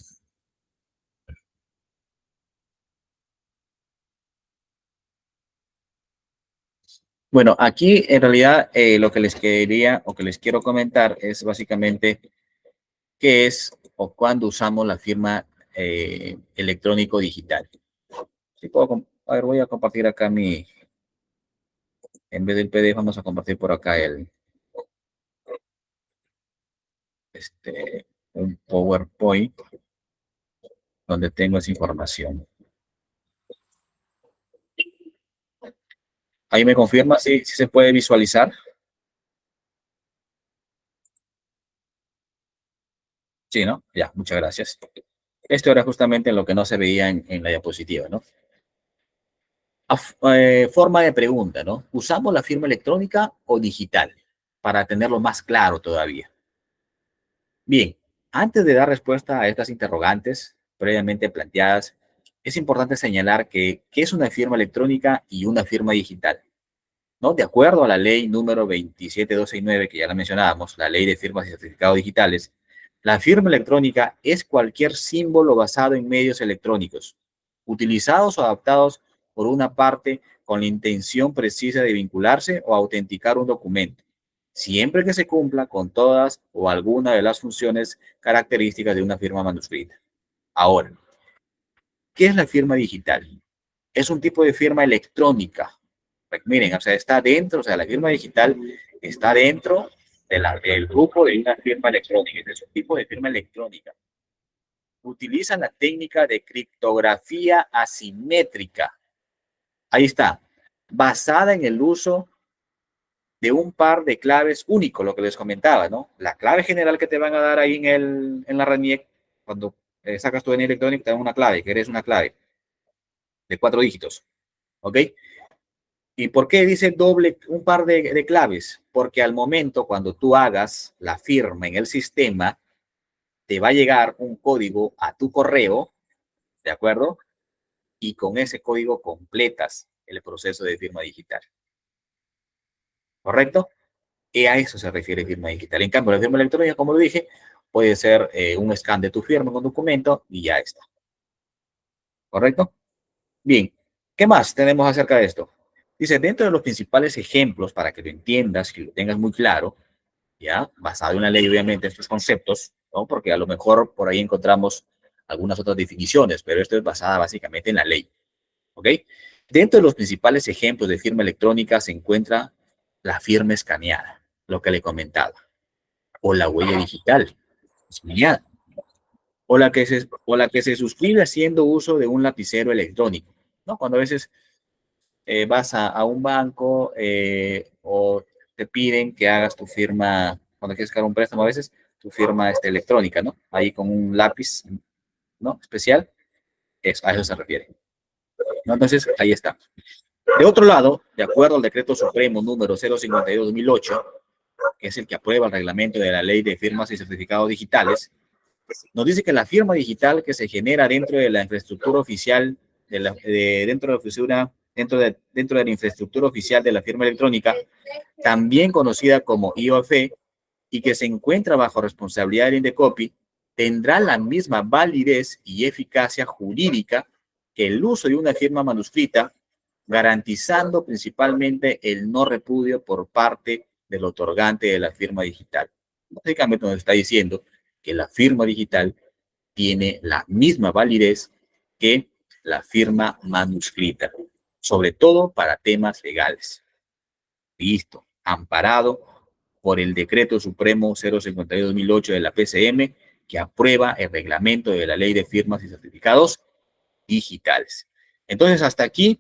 Bueno, aquí en realidad lo que les quería o que les quiero comentar es básicamente qué es o cuándo usamos la firma electrónico digital. Sí puedo, a ver, voy a compartir acá en vez del PDF, vamos a compartir por acá un PowerPoint donde tengo esa información. Ahí me confirma si se puede visualizar. Sí, ¿no? Ya, muchas gracias. Esto era justamente lo que no se veía en la diapositiva, ¿no? Forma de pregunta, ¿no? ¿Usamos la firma electrónica o digital? Para tenerlo más claro todavía. Bien, antes de dar respuesta a estas interrogantes previamente planteadas, es importante señalar que ¿qué es una firma electrónica y una firma digital? ¿No? De acuerdo a la ley número 27269, que ya la mencionábamos, la ley de firmas y certificados digitales, la firma electrónica es cualquier símbolo basado en medios electrónicos, utilizados o adaptados por una parte con la intención precisa de vincularse o autenticar un documento, siempre que se cumpla con todas o alguna de las funciones características de una firma manuscrita. Ahora, ¿qué es la firma digital? Es un tipo de firma electrónica. Pues miren, o sea, está dentro, o sea, la firma digital está dentro del grupo de una firma electrónica. Es un tipo de firma electrónica. Utilizan la técnica de criptografía asimétrica. Ahí está, basada en el uso de un par de claves único, lo que les comentaba, ¿no? La clave general que te van a dar ahí en la RANIEC, cuando sacas tu DNI electrónico, te dan una clave, que eres una clave de 4 dígitos, ¿ok? ¿Y por qué dice doble, un par de claves? Porque al momento, cuando tú hagas la firma en el sistema, te va a llegar un código a tu correo, ¿de acuerdo? Y con ese código completas el proceso de firma digital, ¿correcto? Y a eso se refiere firma digital. En cambio, la firma electrónica, como lo dije, puede ser un scan de tu firma con documento y ya está. ¿Correcto? Bien. ¿Qué más tenemos acerca de esto? Dice, dentro de los principales ejemplos, para que lo entiendas, que lo tengas muy claro, ya, basado en la ley, obviamente, estos conceptos, ¿no? Porque a lo mejor por ahí encontramos algunas otras definiciones, pero esto es basada básicamente en la ley. ¿Ok? Dentro de los principales ejemplos de firma electrónica se encuentra la firma escaneada, lo que le comentaba, o la huella digital, escaneada, o la que se suscribe haciendo uso de un lapicero electrónico, ¿no? Cuando a veces vas a un banco o te piden que hagas tu firma, cuando quieres sacar un préstamo a veces, tu firma electrónica, ¿no? Ahí con un lápiz, ¿no? Especial, a eso se refiere, ¿no? Entonces, ahí está. De otro lado, de acuerdo al Decreto Supremo número 052/2008, que es el que aprueba el reglamento de la Ley de Firmas y Certificados Digitales, nos dice que la firma digital que se genera dentro de la infraestructura oficial, dentro de la infraestructura oficial de la firma electrónica, también conocida como IOF, y que se encuentra bajo responsabilidad del Indecopi, tendrá la misma validez y eficacia jurídica que el uso de una firma manuscrita, garantizando principalmente el no repudio por parte del otorgante de la firma digital. Básicamente nos está diciendo que la firma digital tiene la misma validez que la firma manuscrita, sobre todo para temas legales. Listo, amparado por el Decreto Supremo 052/2008 de la PCM, que aprueba el reglamento de la Ley de Firmas y Certificados Digitales. Entonces, hasta aquí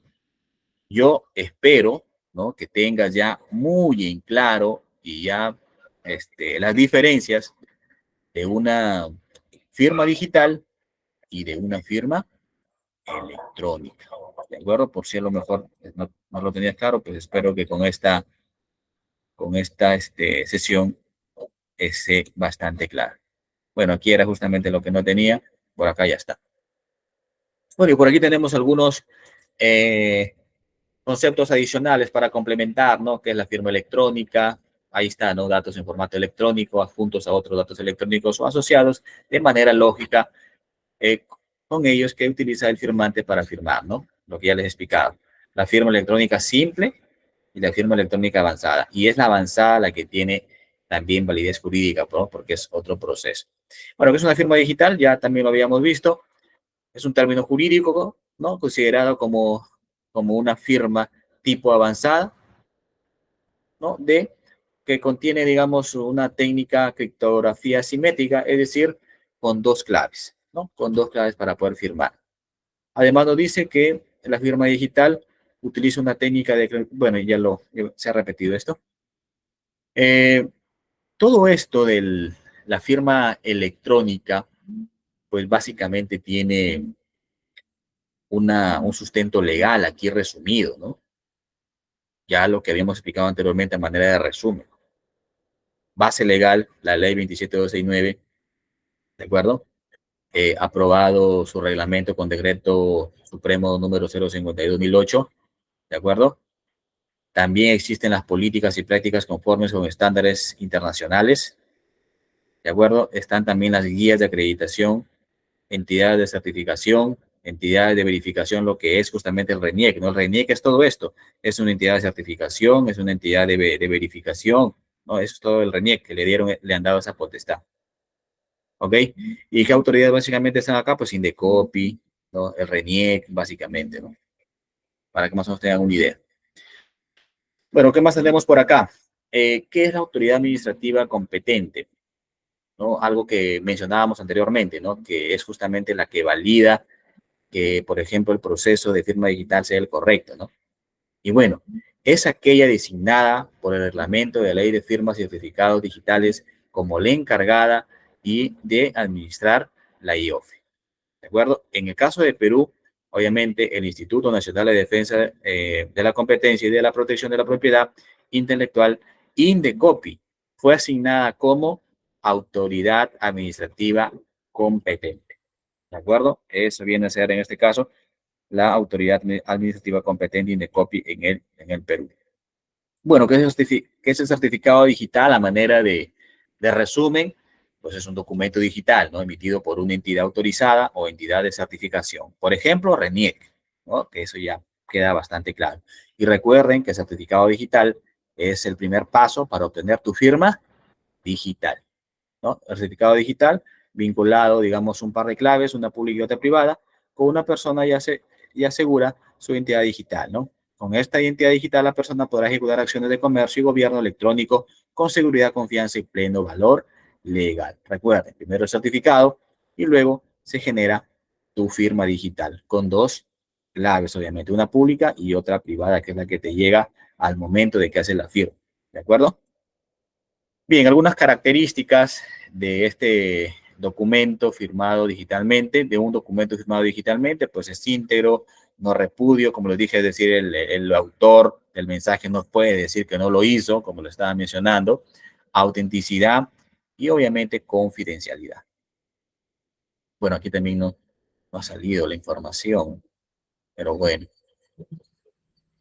yo espero, ¿no?, que tengas ya muy en claro y ya las diferencias de una firma digital y de una firma electrónica. ¿De acuerdo? Por si a lo mejor no lo tenías claro, pues espero que con esta sesión esté bastante claro. Bueno, aquí era justamente lo que no tenía, por acá ya está. Bueno, y por aquí tenemos algunos conceptos adicionales para complementar, ¿no? Que es la firma electrónica. Ahí está, ¿no? Datos en formato electrónico, adjuntos a otros datos electrónicos o asociados de manera lógica eh, con ellos que utiliza el firmante para firmar, ¿no? Lo que ya les he explicado. La firma electrónica simple y la firma electrónica avanzada. Y es la avanzada la que tiene también validez jurídica, ¿no? Porque es otro proceso. Bueno, que es una firma digital, ya también lo habíamos visto. Es un término jurídico, ¿no? Considerado como una firma tipo avanzada, ¿no? Que contiene, digamos, una técnica criptografía simétrica, es decir, con 2 claves, ¿no? Con 2 claves para poder firmar. Además nos dice que la firma digital utiliza una técnica de, bueno, se ha repetido esto. Todo esto de la firma electrónica, pues básicamente tiene un sustento legal aquí resumido, ¿no? Ya lo que habíamos explicado anteriormente a manera de resumen. Base legal, la ley 27269, ¿de acuerdo? Aprobado su reglamento con decreto supremo número 052/2008, ¿de acuerdo? También existen las políticas y prácticas conformes con estándares internacionales, ¿de acuerdo? Están también las guías de acreditación, entidades de certificación, entidades de verificación, lo que es justamente el RENIEC, ¿no? El RENIEC es todo esto, es una entidad de certificación, es una entidad de verificación, ¿no? Eso es todo el RENIEC que le han dado esa potestad. ¿Ok? ¿Y qué autoridades básicamente están acá? Pues Indecopi, ¿no? El RENIEC, básicamente, ¿no? Para que más o menos tengan una idea. Bueno, ¿qué más tenemos por acá? ¿Qué es la autoridad administrativa competente? ¿No? Algo que mencionábamos anteriormente, ¿no? Que es justamente la que valida que, por ejemplo, el proceso de firma digital sea el correcto, ¿no? Y bueno, es aquella designada por el reglamento de la ley de firmas y certificados digitales como la encargada y de administrar la IOFE. ¿De acuerdo? En el caso de Perú, obviamente el Instituto Nacional de Defensa de la Competencia y de la Protección de la Propiedad Intelectual, INDECOPI, fue asignada como autoridad administrativa competente. ¿De acuerdo? Eso viene a ser en este caso la autoridad administrativa competente INDECOPI en el Perú. Bueno, ¿qué es el certificado digital? A manera de resumen, pues es un documento digital, ¿no? Emitido por una entidad autorizada o entidad de certificación. Por ejemplo, RENIEC, ¿no? Que eso ya queda bastante claro. Y recuerden que el certificado digital es el primer paso para obtener tu firma digital, ¿no? El certificado digital vinculado, digamos, un par de claves, una pública y otra privada, con una persona y asegura su identidad digital, ¿no? Con esta identidad digital, la persona podrá ejecutar acciones de comercio y gobierno electrónico con seguridad, confianza y pleno valor legal. Recuerden, primero el certificado y luego se genera tu firma digital con dos claves, obviamente, una pública y otra privada, que es la que te llega al momento de que haces la firma. ¿De acuerdo? Bien, algunas características de este documento firmado digitalmente, de un documento firmado digitalmente, pues es íntegro, no repudio, como les dije, es decir, el autor del mensaje no puede decir que no lo hizo, como lo estaba mencionando, autenticidad y obviamente confidencialidad. Bueno, aquí también no ha salido la información, pero bueno.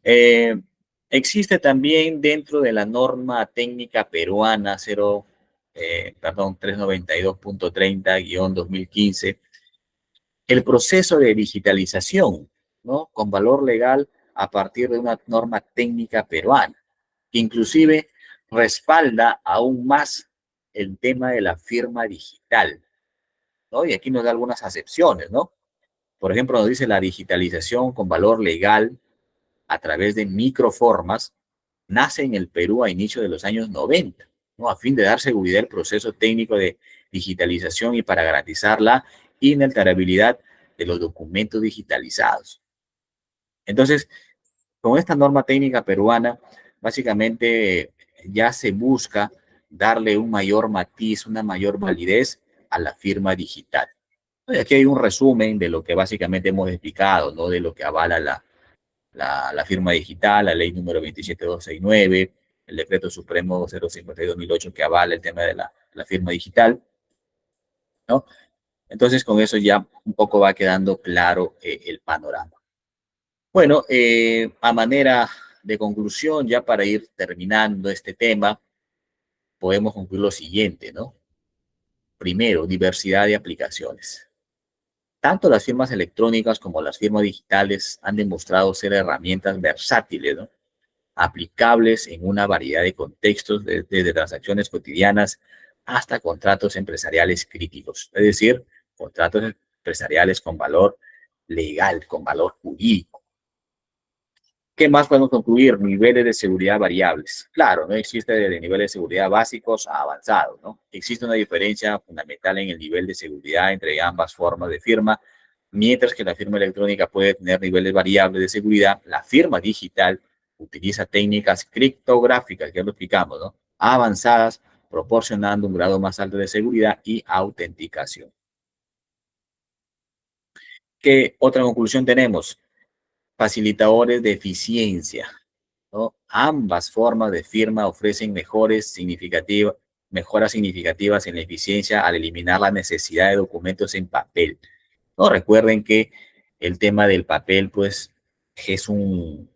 Eh, Existe también dentro de la norma técnica peruana 392.30-2015 el proceso de digitalización, ¿no? Con valor legal a partir de una norma técnica peruana, que inclusive respalda aún más el tema de la firma digital, ¿no? Y aquí nos da algunas acepciones, ¿no? Por ejemplo, nos dice la digitalización con valor legal a través de microformas nace en el Perú a inicio de los años 90, ¿no? A fin de dar seguridad al proceso técnico de digitalización y para garantizar la inalterabilidad de los documentos digitalizados. Entonces, con esta norma técnica peruana, básicamente ya se busca darle un mayor matiz, una mayor validez a la firma digital. Y aquí hay un resumen de lo que básicamente hemos explicado, ¿no? De lo que avala la firma digital, la ley número 27269, el decreto supremo 052/2008 que avala el tema de la firma digital, ¿no? Entonces, con eso ya un poco va quedando claro el panorama. Bueno, a manera de conclusión, ya para ir terminando este tema, podemos concluir lo siguiente, ¿no? Primero, diversidad de aplicaciones. Tanto las firmas electrónicas como las firmas digitales han demostrado ser herramientas versátiles, ¿no? Aplicables en una variedad de contextos, desde transacciones cotidianas hasta contratos empresariales críticos, es decir, contratos empresariales con valor legal, con valor jurídico. ¿Qué más podemos concluir? Niveles de seguridad variables. Claro, no existe de niveles de seguridad básicos a avanzados, ¿no? Existe una diferencia fundamental en el nivel de seguridad entre ambas formas de firma. Mientras que la firma electrónica puede tener niveles variables de seguridad, la firma digital utiliza técnicas criptográficas, que ya lo explicamos, ¿no? Avanzadas, proporcionando un grado más alto de seguridad y autenticación. ¿Qué otra conclusión tenemos? Facilitadores de eficiencia, ¿no? Ambas formas de firma ofrecen mejoras significativas en la eficiencia al eliminar la necesidad de documentos en papel. No, recuerden que el tema del papel, pues, es un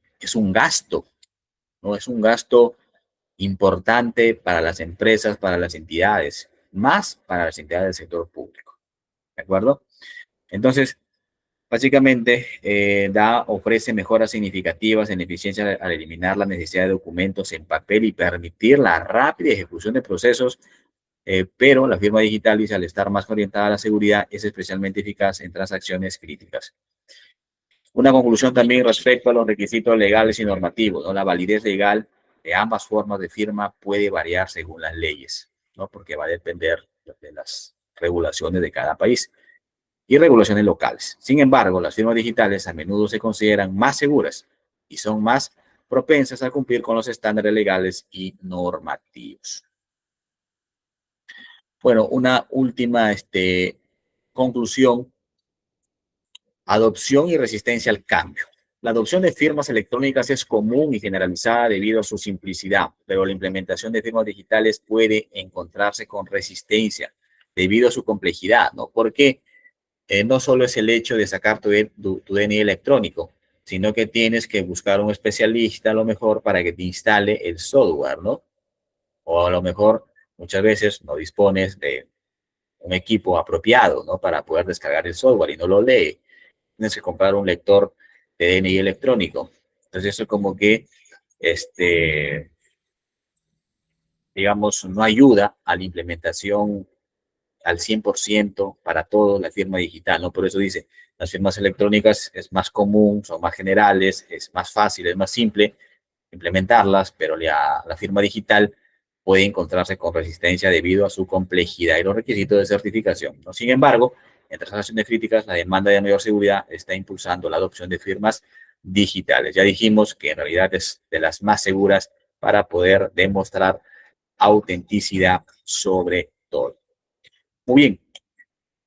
gasto, ¿no? Es un gasto importante para las empresas, para las entidades, más para las entidades del sector público, ¿de acuerdo? Entonces, Básicamente, ofrece mejoras significativas en eficiencia al eliminar la necesidad de documentos en papel y permitir la rápida ejecución de procesos, pero la firma digital, dice, al estar más orientada a la seguridad, es especialmente eficaz en transacciones críticas. Una conclusión también respecto a los requisitos legales y normativos, ¿no? La validez legal de ambas formas de firma puede variar según las leyes, ¿no? Porque va a depender de las regulaciones de cada país y regulaciones locales. Sin embargo, las firmas digitales a menudo se consideran más seguras y son más propensas a cumplir con los estándares legales y normativos. Bueno, una última conclusión: adopción y resistencia al cambio. La adopción de firmas electrónicas es común y generalizada debido a su simplicidad, pero la implementación de firmas digitales puede encontrarse con resistencia debido a su complejidad, ¿no? Porque no solo es el hecho de sacar tu DNI electrónico, sino que tienes que buscar un especialista a lo mejor para que te instale el software, ¿no? O a lo mejor muchas veces no dispones de un equipo apropiado, ¿no? Para poder descargar el software y no lo lee. Tienes que comprar un lector de DNI electrónico. Entonces eso como que, digamos, no ayuda a la implementación al 100% para todo la firma digital, ¿no? Por eso dice, las firmas electrónicas es más común, son más generales, es más fácil, es más simple implementarlas, pero la firma digital puede encontrarse con resistencia debido a su complejidad y los requisitos de certificación, ¿no? Sin embargo, en transacciones críticas, la demanda de mayor seguridad está impulsando la adopción de firmas digitales. Ya dijimos que en realidad es de las más seguras para poder demostrar autenticidad sobre todo. Muy bien,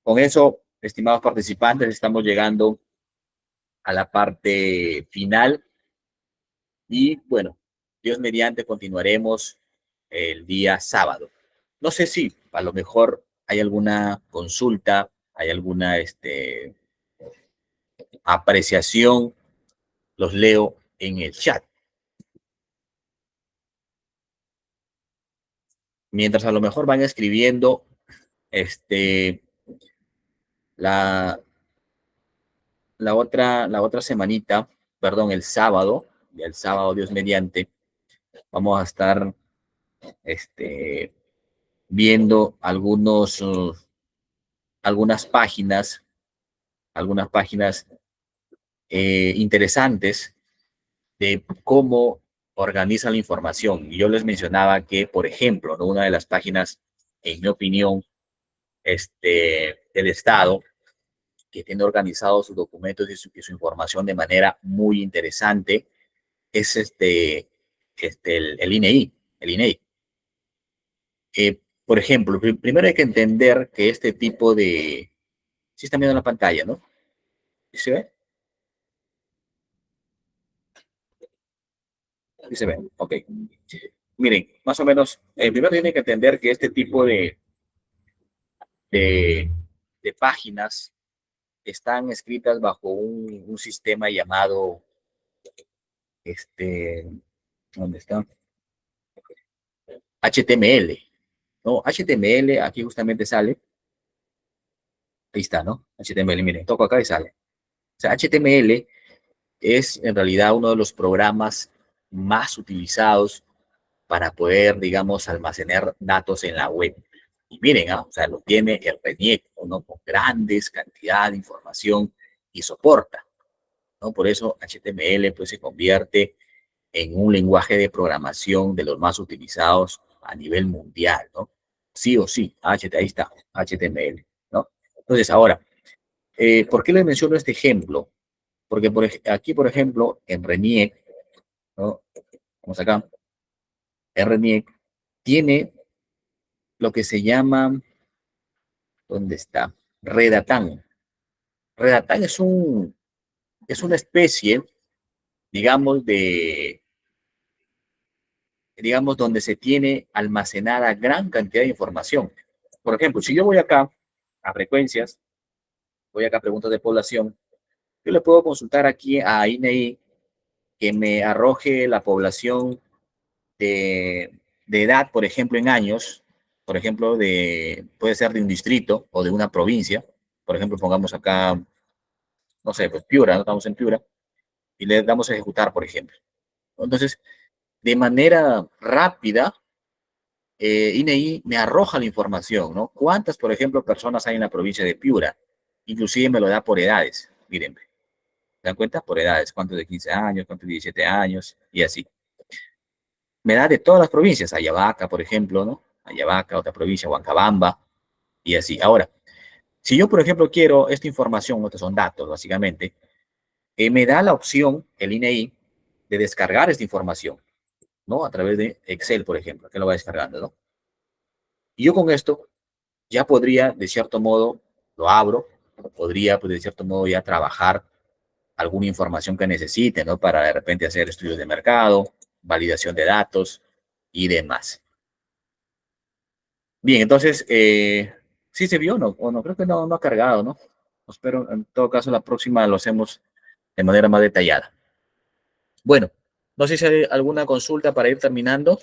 con eso, estimados participantes, estamos llegando a la parte final y bueno, Dios mediante continuaremos el día sábado. No sé si a lo mejor hay alguna consulta, hay alguna apreciación, los leo en el chat. Mientras a lo mejor van escribiendo, la, la otra semanita, perdón, el sábado Dios mediante, vamos a estar viendo algunas páginas interesantes de cómo organizan la información. Y yo les mencionaba que, por ejemplo, ¿no? Una de las páginas, en mi opinión, del Estado, que tiene organizado sus documentos y su información de manera muy interesante, es el INEI, el INEI. Por ejemplo, primero hay que entender que este tipo de... Sí están viendo la pantalla, ¿no? ¿Sí se ve? Sí se ve, ok. Miren, más o menos, primero tienen que entender que este tipo de, de páginas están escritas bajo un sistema llamado, ¿dónde está? HTML, ¿no? HTML, aquí justamente sale, ahí está, ¿no? HTML, miren, toco acá y sale. O sea, HTML es en realidad uno de los programas más utilizados para poder, digamos, almacenar datos en la web. Y miren, o sea, lo tiene el RENIEC, ¿no? Con grandes cantidades de información y soporta, ¿no? Por eso HTML pues se convierte en un lenguaje de programación de los más utilizados a nivel mundial, ¿no? Sí o sí, ahí está, HTML, ¿no? Entonces, ahora, ¿por qué les menciono este ejemplo? Porque aquí, por ejemplo, en RENIEC, ¿no? Vamos acá, RENIEC tiene lo que se llama, ¿dónde está? Redatán. Redatán es una especie, digamos, digamos, donde se tiene almacenada gran cantidad de información. Por ejemplo, si yo voy acá a frecuencias, voy acá a preguntas de población, yo le puedo consultar aquí a INEI que me arroje la población de edad, por ejemplo, en años, por ejemplo, puede ser de un distrito o de una provincia. Por ejemplo, pongamos acá no sé, pues Piura, ¿no? Estamos en Piura, y le damos a ejecutar, por ejemplo. Entonces, de manera rápida, INEI me arroja la información, ¿no? ¿Cuántas, por ejemplo, personas hay en la provincia de Piura? Inclusive me lo da por edades, miren, ¿se dan cuenta? Por edades, cuántos de 15 años, cuántos de 17 años, y así. Me da de todas las provincias, Ayabaca, por ejemplo, ¿no? Ayabaca, otra provincia, Huancabamba, y así. Ahora, si yo, por ejemplo, quiero esta información, estos son datos, básicamente, me da la opción, el INEI, de descargar esta información, ¿no? A través de Excel, por ejemplo, que lo va descargando, ¿no? Y yo con esto ya podría, de cierto modo, lo abro, podría, pues, de cierto modo, ya trabajar alguna información que necesite, ¿no? Para de repente hacer estudios de mercado, validación de datos y demás. Bien, entonces, ¿sí se vio no? O no, creo que no, no ha cargado, ¿no? Espero, en todo caso, la próxima lo hacemos de manera más detallada. Bueno, no sé si hay alguna consulta para ir terminando.